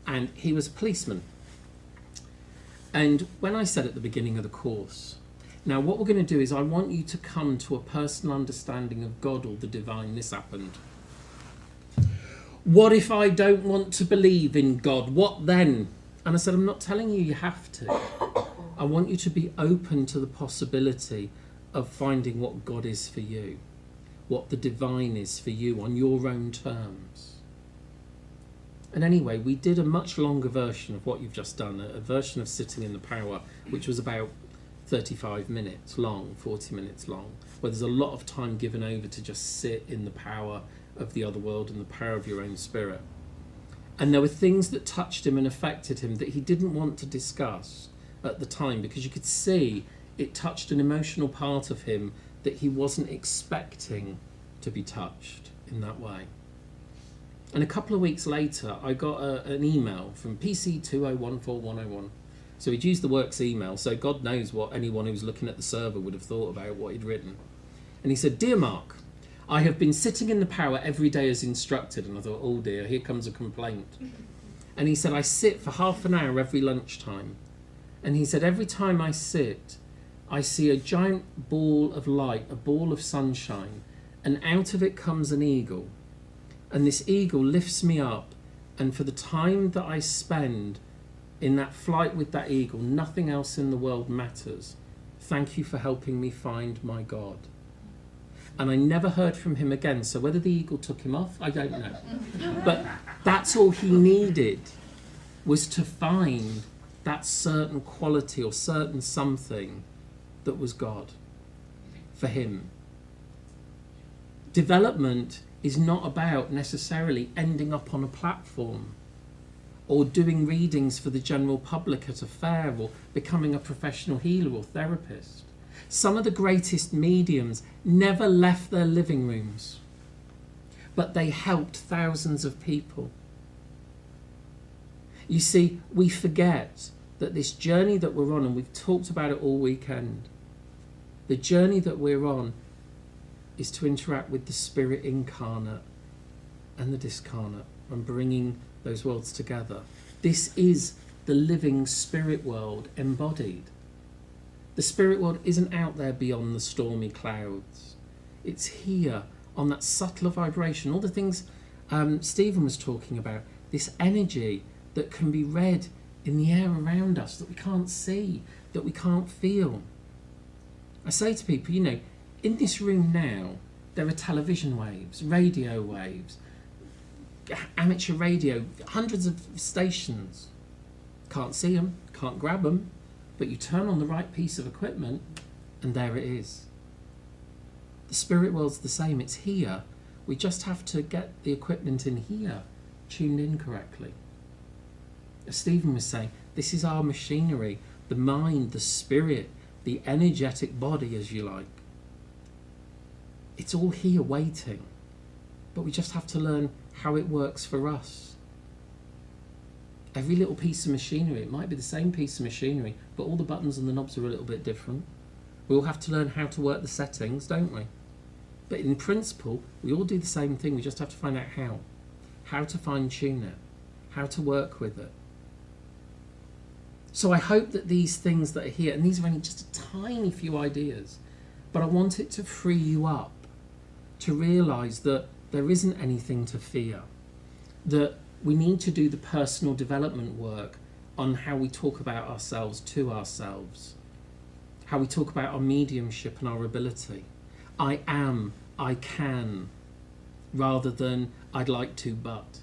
Speaker 2: and he was a policeman. And when I said at the beginning of the course, now what we're going to do is I want you to come to a personal understanding of God or the divine. This happened. What if I don't want to believe in God? What then? And I said, I'm not telling you you have to. I want you to be open to the possibility of finding what God is for you, what the divine is for you on your own terms. And anyway, we did a much longer version of what you've just done, a version of Sitting in the Power, which was about 35 minutes long, 40 minutes long, where there's a lot of time given over to just sit in the power of the other world and the power of your own spirit. And there were things that touched him and affected him that he didn't want to discuss at the time, because you could see it touched an emotional part of him that he wasn't expecting to be touched in that way. And a couple of weeks later, I got an email from PC2014101. So he'd used the works email, so God knows what anyone who was looking at the server would have thought about what he'd written. And he said, "Dear Mark, I have been sitting in the power every day as instructed." And I thought, oh dear, here comes a complaint. And he said, "I sit for half an hour every lunchtime." And he said, "Every time I sit, I see a giant ball of light, a ball of sunshine, and out of it comes an eagle. And this eagle lifts me up, and for the time that I spend in that flight with that eagle, nothing else in the world matters. Thank you for helping me find my God." And I never heard from him again. So whether the eagle took him off, I don't know. But that's all he needed, was to find that certain quality or certain something that was God for him. Development is not about necessarily ending up on a platform or doing readings for the general public at a fair or becoming a professional healer or therapist. Some of the greatest mediums never left their living rooms, but they helped thousands of people. You see, we forget that this journey that we're on, and we've talked about it all weekend, the journey that we're on is to interact with the spirit incarnate and the discarnate and bringing those worlds together. This is the living spirit world embodied. The spirit world isn't out there beyond the stormy clouds. It's here on that subtler vibration. All the things Stephen was talking about, this energy that can be read in the air around us, that we can't see, that we can't feel. I say to people, you know, in this room now, there are television waves, radio waves, amateur radio, hundreds of stations. Can't see them, can't grab them, but you turn on the right piece of equipment and there it is. The spirit world's the same, it's here. We just have to get the equipment in here tuned in correctly. As Stephen was saying, this is our machinery, the mind, the spirit, the energetic body, as you like. It's all here waiting, but we just have to learn how it works for us. Every little piece of machinery, it might be the same piece of machinery, but all the buttons and the knobs are a little bit different. We all have to learn how to work the settings, don't we? But in principle, we all do the same thing, we just have to find out how to fine tune it, how to work with it. So I hope that these things that are here, and these are only just a tiny few ideas, but I want it to free you up to realise that there isn't anything to fear, that we need to do the personal development work on how we talk about ourselves to ourselves, how we talk about our mediumship and our ability. I am, I can, rather than I'd like to but.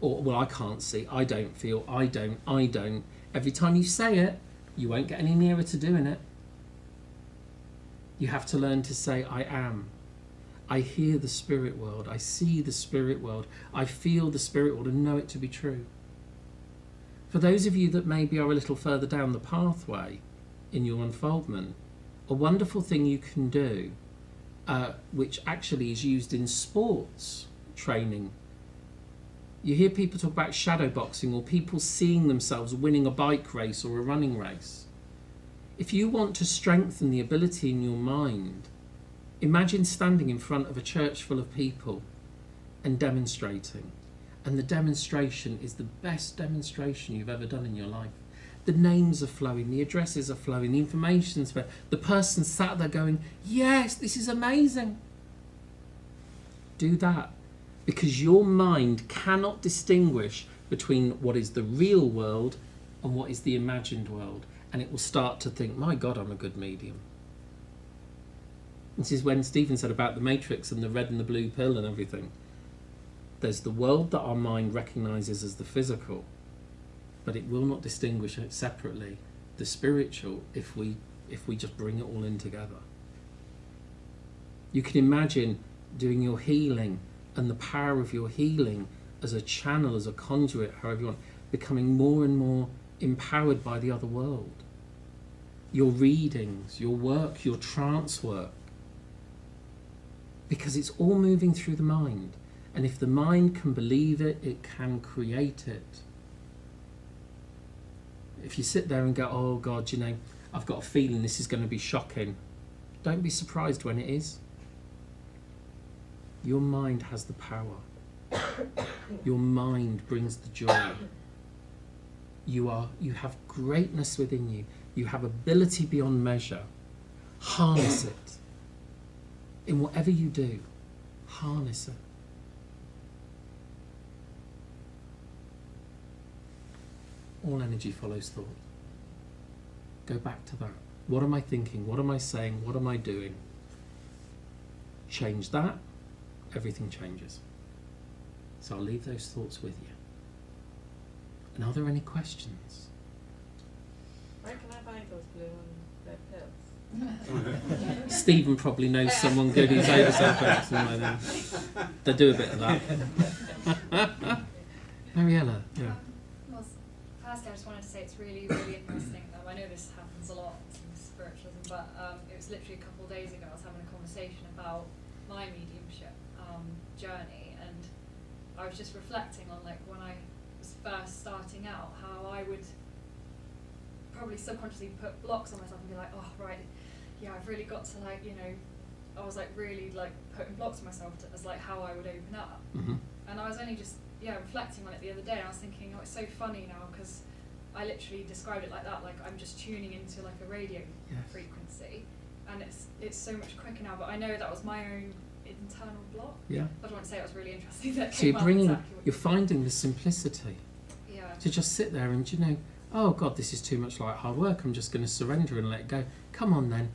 Speaker 2: Or, well, I can't see, I don't feel, I don't. Every time you say it, you won't get any nearer to doing it. You have to learn to say, I am. I hear the spirit world, I see the spirit world, I feel the spirit world and know it to be true. For those of you that maybe are a little further down the pathway in your unfoldment, a wonderful thing you can do, which actually is used in sports training. You hear people talk about shadow boxing or people seeing themselves winning a bike race or a running race. If you want to strengthen the ability in your mind, imagine standing in front of a church full of people and demonstrating. And the demonstration is the best demonstration you've ever done in your life. The names are flowing, the addresses are flowing, the information's flowing. The person sat there going, yes, this is amazing. Do that. Because your mind cannot distinguish between what is the real world and what is the imagined world. And it will start to think, my God, I'm a good medium. This is when Stephen said about the matrix and the red and the blue pill and everything. There's the world that our mind recognises as the physical, but it will not distinguish it separately, the spiritual, if we just bring it all in together. You can imagine doing your healing and the power of your healing as a channel, as a conduit, however you want, becoming more and more empowered by the other world. Your readings, your work, your trance work. Because it's all moving through the mind. And if the mind can believe it, it can create it. If you sit there and go, oh God, you know, I've got a feeling this is going to be shocking, don't be surprised when it is. Your mind has the power. Your mind brings the joy. You have greatness within you. You have ability beyond measure. Harness it. In whatever you do, harness it. All energy follows thought. Go back to that. What am I thinking? What am I saying? What am I doing? Change that, everything changes. So I'll leave those thoughts with you. And are there any questions?
Speaker 3: Where can I buy those blue and red pills?
Speaker 2: Stephen probably knows someone good who's oversold somewhere then. They do a bit of that. Mariella, yeah.
Speaker 6: Well, firstly, I just wanted to say it's really, really interesting though. I know this happens a lot in spiritualism, but it was literally a couple of days ago I was having a conversation about my mediumship journey, and I was just reflecting on like when I was first starting out, how I would probably subconsciously put blocks on myself and be like, oh right, yeah, I've really got to like, you know, I was like really like putting blocks on myself as like how I would open up.
Speaker 2: Mm-hmm.
Speaker 6: And I was only just reflecting on it the other day, and I was thinking, oh, it's so funny now because I literally described it like that, like I'm just tuning into like a radio
Speaker 2: Yes.
Speaker 6: frequency, and it's so much quicker now. But I know that was my own internal block.
Speaker 2: Yeah.
Speaker 6: I don't want to say it was really interesting that
Speaker 2: So you're
Speaker 6: came up
Speaker 2: bringing,
Speaker 6: exactly what
Speaker 2: you're finding the simplicity
Speaker 6: yeah.
Speaker 2: to just sit there and, you know, oh God, this is too much like hard work. I'm just going to surrender and let it go. Come on then.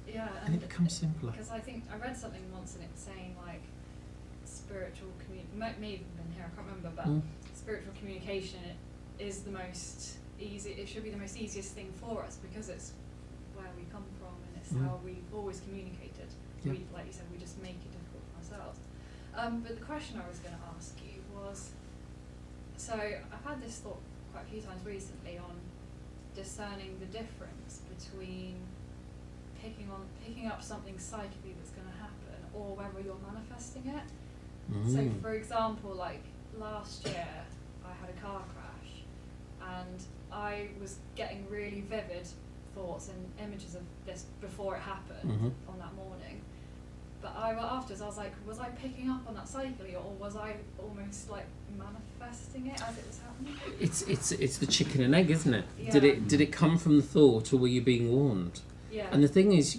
Speaker 6: Yeah,
Speaker 2: And it becomes simpler.
Speaker 6: Because I think I read something once and it was saying like spiritual may even been here, I can't remember, but
Speaker 2: Mm.
Speaker 6: spiritual communication is the most easy. It should be the most easiest thing for us because it's where we come from and it's
Speaker 2: Mm.
Speaker 6: how we've always communicated.
Speaker 2: Yeah.
Speaker 6: We, like you said, we just make it difficult for ourselves. But the question I was going to ask you was, so I've had this thought quite a few times recently on discerning the difference between picking up something psychically that's going to happen or whether you're manifesting it. So
Speaker 2: Mm.
Speaker 6: for example, like last year I had a car crash and I was getting really vivid thoughts and images of this before it happened
Speaker 2: Mhm.
Speaker 6: on that morning. But afterwards I was like, was I picking up on that psychically or was I almost like manifesting it as it was happening?
Speaker 2: It's the chicken and egg, isn't it?
Speaker 6: Yeah.
Speaker 2: Did it come from the thought or were you being warned?
Speaker 6: Yeah.
Speaker 2: And the thing is,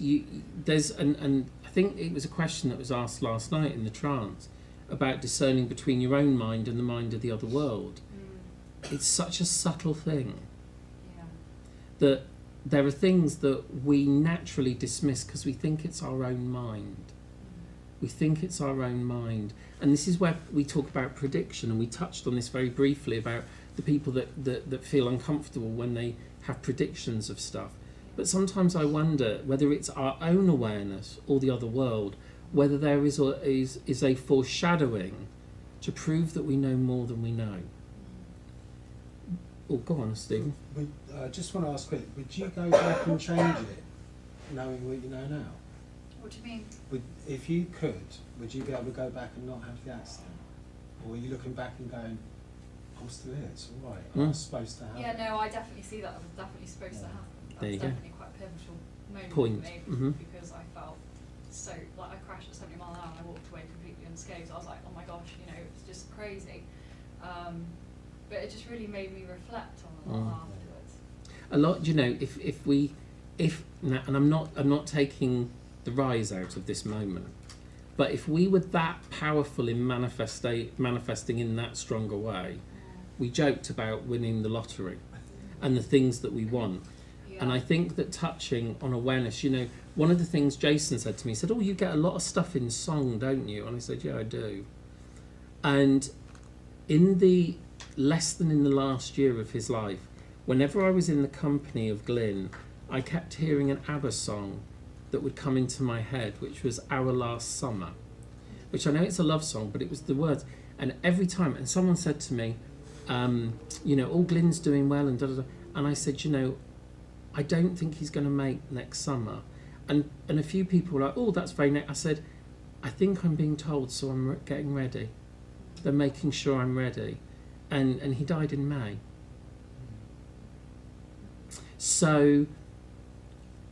Speaker 2: and I think it was a question that was asked last night in the trance about discerning between your own mind and the mind of the other world. It's such a subtle thing
Speaker 6: Yeah.
Speaker 2: that there are things that we naturally dismiss because we think it's our own mind. We think it's our own mind. And this is where we talk about prediction, and we touched on this very briefly about the people that feel uncomfortable when they have predictions of stuff. But sometimes I wonder whether it's our own awareness or the other world, whether there is a foreshadowing to prove that we know more than we know. Oh, go on, Stephen.
Speaker 7: Just want to ask quick, would you go back and change it, knowing what you know now?
Speaker 6: What do you mean?
Speaker 7: If you could, would you be able to go back and not have the accident? Or are you looking back and going, I'm still here, it's all right, I was supposed to have
Speaker 6: Yeah,
Speaker 7: it?
Speaker 6: no, I definitely see that. It was definitely supposed to happen. That
Speaker 2: There
Speaker 6: was
Speaker 2: you go.
Speaker 6: definitely quite a pivotal moment
Speaker 2: Point.
Speaker 6: for me
Speaker 2: Mhm.
Speaker 6: because I felt so, like I crashed at 70 miles an hour and I walked away completely unscathed. I was like, oh my gosh, you know, it's just crazy. But it just really made me reflect on a lot afterwards.
Speaker 2: A lot, you know, if now, and I'm not taking the rise out of this moment, but if we were that powerful in manifesting in that stronger way, we joked about winning the lottery and the things that we want.
Speaker 6: Yeah.
Speaker 2: And I think that touching on awareness, you know, one of the things Jason said to me, he said, oh, you get a lot of stuff in song, don't you? And I said, yeah, I do. And less than in the last year of his life, whenever I was in the company of Glyn, I kept hearing an ABBA song that would come into my head, which was Our Last Summer, which I know it's a love song, but it was the words. And every time, and someone said to me, you know, oh, Glyn's doing well, and da-da-da. And I said, you know, I don't think he's going to make next summer. And a few people were like, oh, that's very nice. I said, I think I'm being told, so I'm getting ready. They're making sure I'm ready. And he died in May. So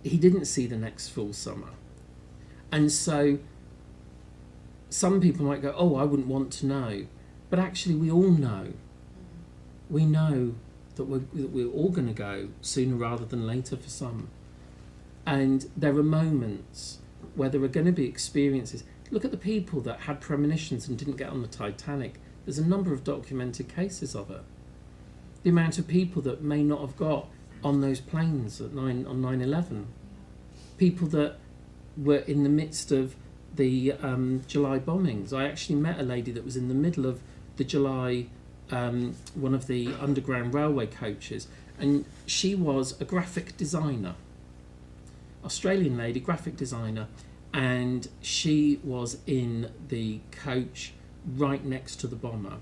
Speaker 2: he didn't see the next full summer. And so some people might go, oh, I wouldn't want to know. But actually we all know. We know that we're all going to go sooner rather than later for some. And there are moments where there are going to be experiences. Look at the people that had premonitions and didn't get on the Titanic. There's a number of documented cases of it. The amount of people that may not have got on those planes on 9/11. People that were in the midst of the July bombings. I actually met a lady that was in the middle of the July, one of the underground railway coaches, and she was a graphic designer. Australian lady, graphic designer, and she was in the coach right next to the bomber,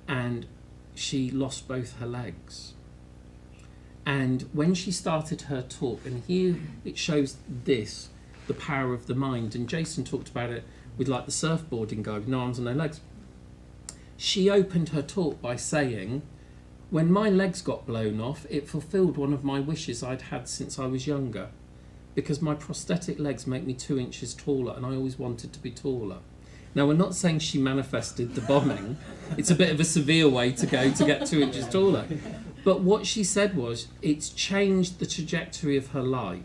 Speaker 2: and she lost both her legs. And when she started her talk, and here it shows this, the power of the mind, and Jason talked about it with like the surfboarding guy with no arms and no legs. She opened her talk by saying, when my legs got blown off, it fulfilled one of my wishes I'd had since I was younger, because my prosthetic legs make me 2 inches taller, and I always wanted to be taller. Now, we're not saying she manifested the bombing. It's a bit of a severe way to go to get 2 inches taller. But what she said was, it's changed the trajectory of her life.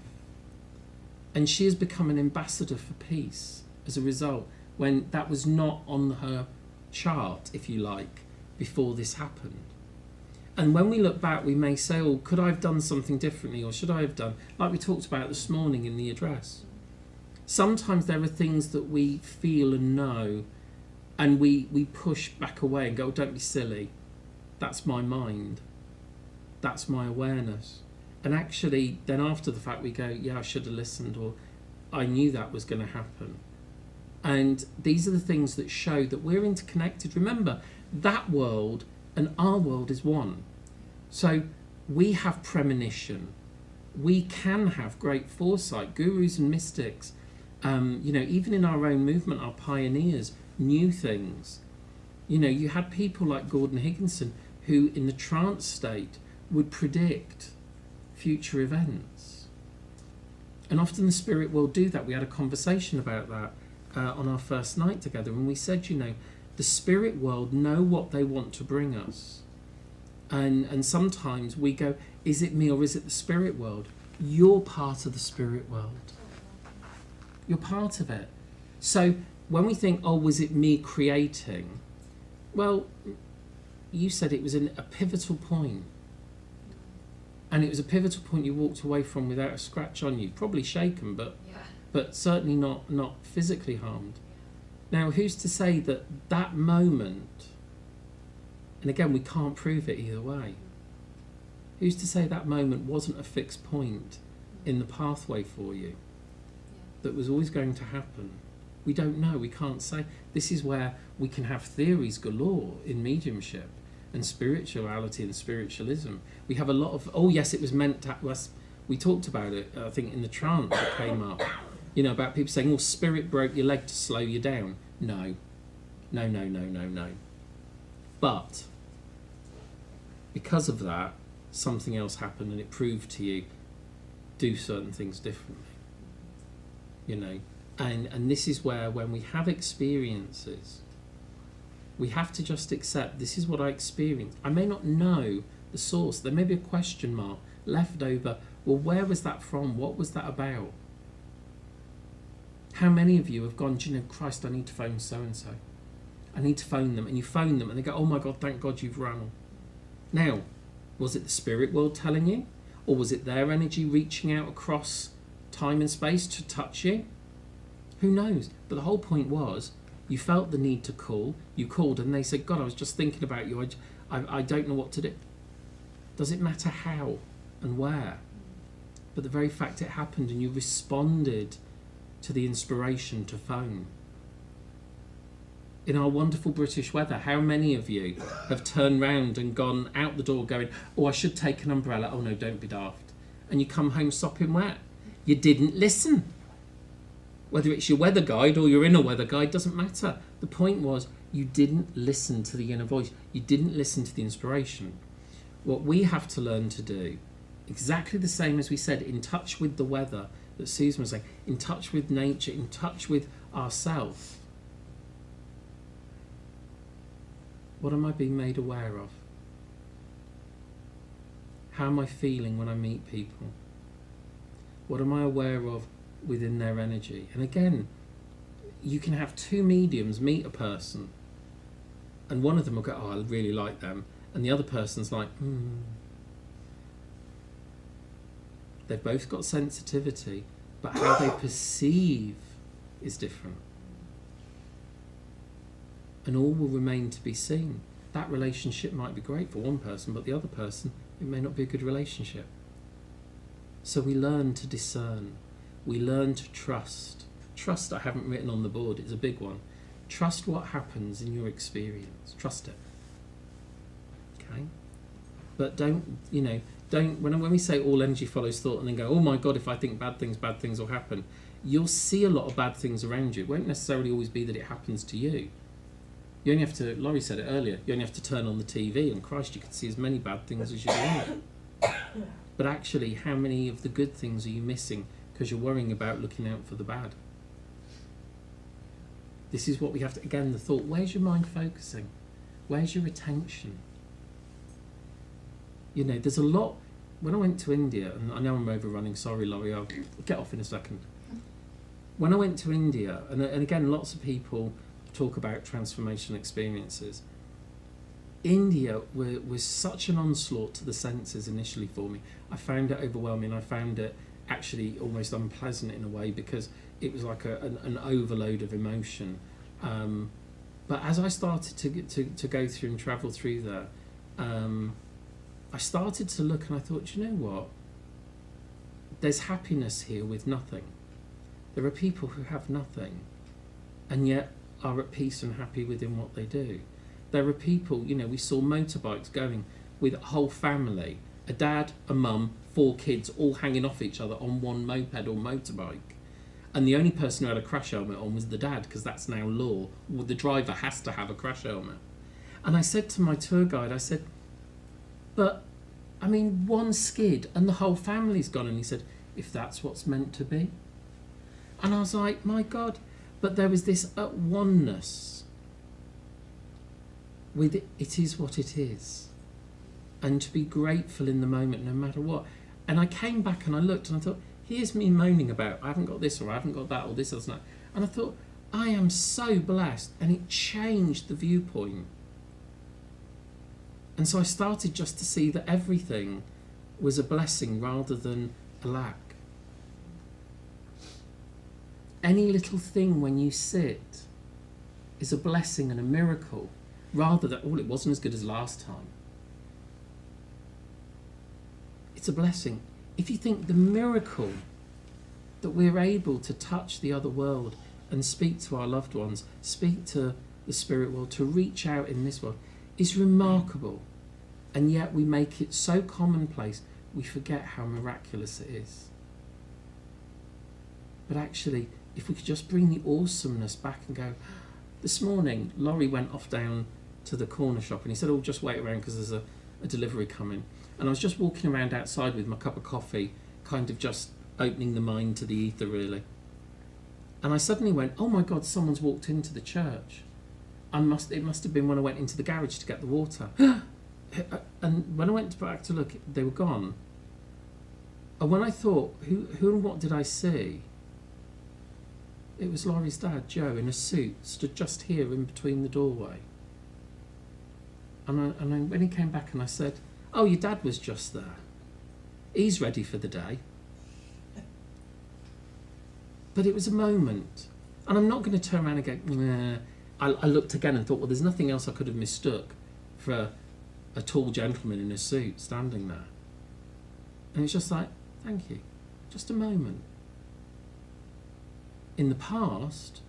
Speaker 2: And she has become an ambassador for peace as a result, when that was not on her chart, if you like, before this happened. And when we look back, we may say, oh, could I have done something differently, or should I have done, like we talked about this morning in the address. Sometimes there are things that we feel and know, and we push back away and go, oh, don't be silly. That's my mind. That's my awareness. And actually, then after the fact, we go, yeah, I should have listened, or I knew that was going to happen. And these are the things that show that we're interconnected. Remember, that world and our world is one. So we have premonition. We can have great foresight. Gurus and mystics, even in our own movement, our pioneers knew things. You had people like Gordon Higginson who, in the trance state, would predict future events. And often the spirit world do that. We had a conversation about that on our first night together, and we said, the spirit world know what they want to bring us. And sometimes we go, is it me or is it the spirit world? You're part of the spirit world. You're part of it. So when we think, oh, was it me creating? Well, you said it was a pivotal point. And it was a pivotal point you walked away from without a scratch on you. Probably shaken, but certainly not physically harmed. Now, who's to say that moment, and again, we can't prove it either way, who's to say that moment wasn't a fixed point in the pathway for you that was always going to happen? We don't know, we can't say. This is where we can have theories galore in mediumship and spirituality and spiritualism. We have a lot of, oh yes, it was meant to us. We talked about it, I think, in the trance that came up, about people saying, oh, spirit broke your leg to slow you down. No. But because of that, something else happened, and it proved to you, do certain things differently. And this is where, when we have experiences, we have to just accept, this is what I experienced. I may not know the source. There may be a question mark left over. Well, where was that from? What was that about? How many of you have gone, do you know, Christ, I need to phone so-and-so. I need to phone them. And you phone them and they go, oh my God, thank God you've rung. Now, was it the spirit world telling you? Or was it their energy reaching out across time and space to touch you? Who knows? But the whole point was, you felt the need to call. You called and they said, God, I was just thinking about you. I don't know what to do. Does it matter how and where? But the very fact it happened and you responded to the inspiration to phone. In our wonderful British weather, how many of you have turned round and gone out the door going, oh, I should take an umbrella. Oh no, don't be daft. And you come home sopping wet. You didn't listen. Whether it's your weather guide or your inner weather guide, doesn't matter. The point was, you didn't listen to the inner voice. You didn't listen to the inspiration. What we have to learn to do, exactly the same as we said, in touch with the weather, that Susan was saying, in touch with nature, in touch with ourselves. What am I being made aware of? How am I feeling when I meet people? What am I aware of within their energy? And again, you can have two mediums meet a person, and one of them will go, oh, I really like them, and the other person's like, They've both got sensitivity, but how they perceive is different. And all will remain to be seen. That relationship might be great for one person, but the other person, it may not be a good relationship. So we learn to discern. We learn to trust. Trust, I haven't written on the board, it's a big one. Trust what happens in your experience. Trust it. Okay? But don't, when we say all energy follows thought and then go, oh my God, if I think bad things will happen, you'll see a lot of bad things around you. It won't necessarily always be that it happens to you. You only have to, Laurie said it earlier, you only have to turn on the TV and Christ, you can see as many bad things as you want. But actually, how many of the good things are you missing because you're worrying about looking out for the bad? This is what we have to, again, the thought, where's your mind focusing? Where's your attention? You know, there's a lot. When I went to India, and I know I'm overrunning, sorry, Laurie, I'll get off in a second. When I went to India, and again, lots of people talk about transformation experiences. India was such an onslaught to the senses initially for me. I found it overwhelming. I found it actually almost unpleasant in a way because it was like an overload of emotion. But as I started to go through and travel through there, I started to look and I thought, you know what? There's happiness here with nothing. There are people who have nothing and yet are at peace and happy within what they do. There are people, you know, we saw motorbikes going with a whole family, a dad, a mum, 4 kids, all hanging off each other on one moped or motorbike. And the only person who had a crash helmet on was the dad, because that's now law. Well, the driver has to have a crash helmet. And I said to my tour guide, I said, but, I mean, one skid and the whole family's gone. And he said, if that's what's meant to be. And I was like, my God. But there was this oneness with it is what it is. And to be grateful in the moment, no matter what. And I came back and I looked and I thought, here's me moaning about, I haven't got this or I haven't got that or this or that. And I thought, I am so blessed. And it changed the viewpoint. And so I started just to see that everything was a blessing rather than a lack. Any little thing when you sit is a blessing and a miracle, rather than, oh, it wasn't as good as last time. It's a blessing. If you think the miracle that we're able to touch the other world and speak to our loved ones, speak to the spirit world, to reach out in this world, is remarkable. And yet we make it so commonplace, we forget how miraculous it is. But actually, if we could just bring the awesomeness back and go, this morning, Laurie went off down to the corner shop and he said, oh, just wait around because there's a delivery coming. And I was just walking around outside with my cup of coffee, kind of just opening the mind to the ether, really. And I suddenly went, oh my God, someone's walked into the church. It must have been when I went into the garage to get the water. And when I went back to look, they were gone. And when I thought, who and what did I see? It was Laurie's dad, Joe, in a suit, stood just here in between the doorway. And when he came back and I said, oh, your dad was just there. He's ready for the day. But it was a moment. And I'm not going to turn around and go, nah. I looked again and thought, well, there's nothing else I could have mistook for a tall gentleman in a suit standing there. And it's just like, thank you. Just a moment. In the past,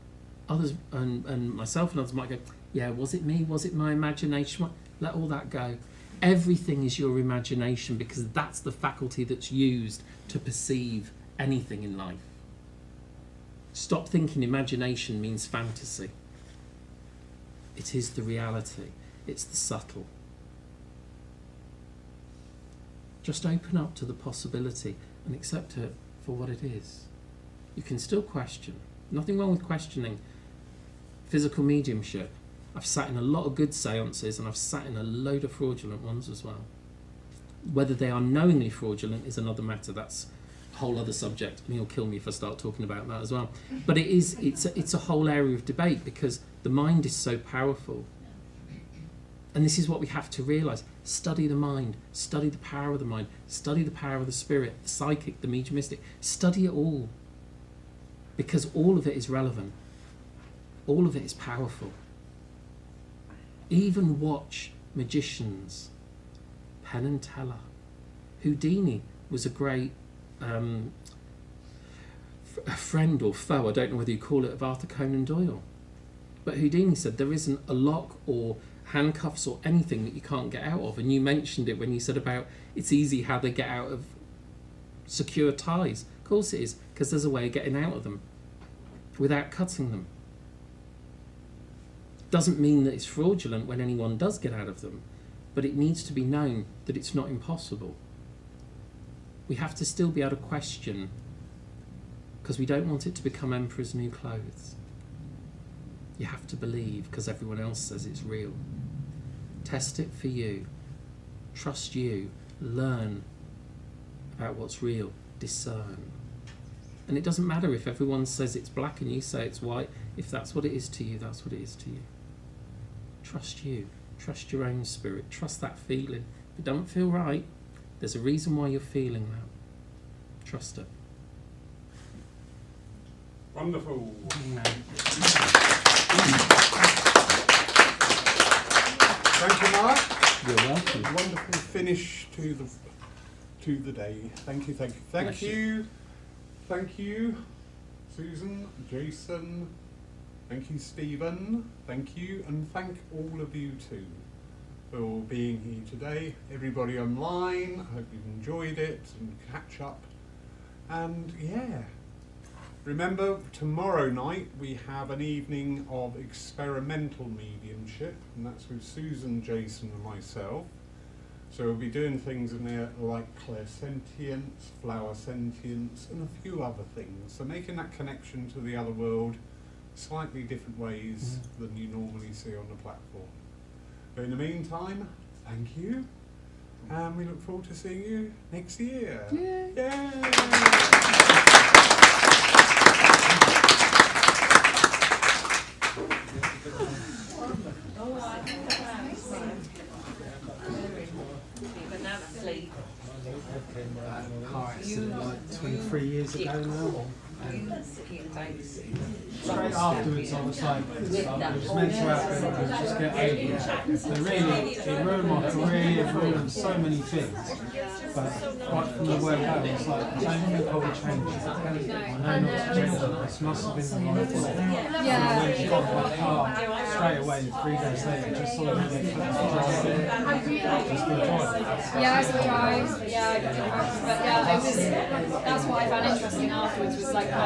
Speaker 2: others and myself and others might go, yeah, was it me? Was it my imagination? Let all that go. Everything is your imagination because that's the faculty that's used to perceive anything in life. Stop thinking imagination means fantasy. It is the reality. It's the subtle. Just open up to the possibility and accept it for what it is. You can still question. Nothing wrong with questioning physical mediumship. I've sat in a lot of good seances and I've sat in a load of fraudulent ones as well. Whether they are knowingly fraudulent is another matter. That's a whole other subject. And he'll kill me if I start talking about that as well. But it's a whole area of debate because the mind is so powerful. And this is what we have to realise. Study the mind. Study the power of the mind. Study the power of the spirit, the psychic, the mediumistic. Study it all. Because all of it is relevant. All of it is powerful. Even watch magicians. Penn and Teller. Houdini was a great friend or foe, I don't know whether you call it, of Arthur Conan Doyle. But Houdini said there isn't a lock or handcuffs or anything that you can't get out of. And you mentioned it when you said about it's easy how they get out of secure ties. Of course it is, because there's a way of getting out of them without cutting them. Doesn't mean that it's fraudulent when anyone does get out of them, but it needs to be known that it's not impossible. We have to still be able to question because we don't want it to become Emperor's New Clothes. You have to believe because everyone else says it's real. Test it for you. Trust you learn about what's real, discern. And it doesn't matter if everyone says it's black and you say it's white. If that's what it is to you, that's what it is to you. Trust you. Trust your own spirit. Trust that feeling. If it don't feel right, there's a reason why you're feeling that. Trust it.
Speaker 4: Wonderful. Thank you, Mark.
Speaker 2: You're welcome.
Speaker 4: Wonderful finish to the day. Thank you, thank you, thank
Speaker 2: Bless
Speaker 4: you. Thank you, Susan, Jason. Thank you, Stephen. Thank you, and thank all of you too for being here today. Everybody online, I hope you've enjoyed it and catch up. And yeah, remember tomorrow night we have an evening of experimental mediumship, and that's with Susan, Jason, and myself. So we'll be doing things in there like clairsentience, flower sentience, and a few other things. So making that connection to the other world slightly different ways than you normally see on the platform. But in the meantime, thank you, and we look forward to seeing you next year. Yay!
Speaker 7: Car accident like 23 years ago now. Straight afterwards, I was like, it was meant to happen, I was just get over it. So really, it ruined my career, it ruined so many things. But right from the word go, I was like, I don't think I would change it. I know not to change it. This must have been the right thing. And I went and got my car straight away, 3 days later, just so I could get drive it. Just to drive it.
Speaker 6: Yeah, I drive. Yeah, I drive. But yeah, it was. That's what I found interesting afterwards was like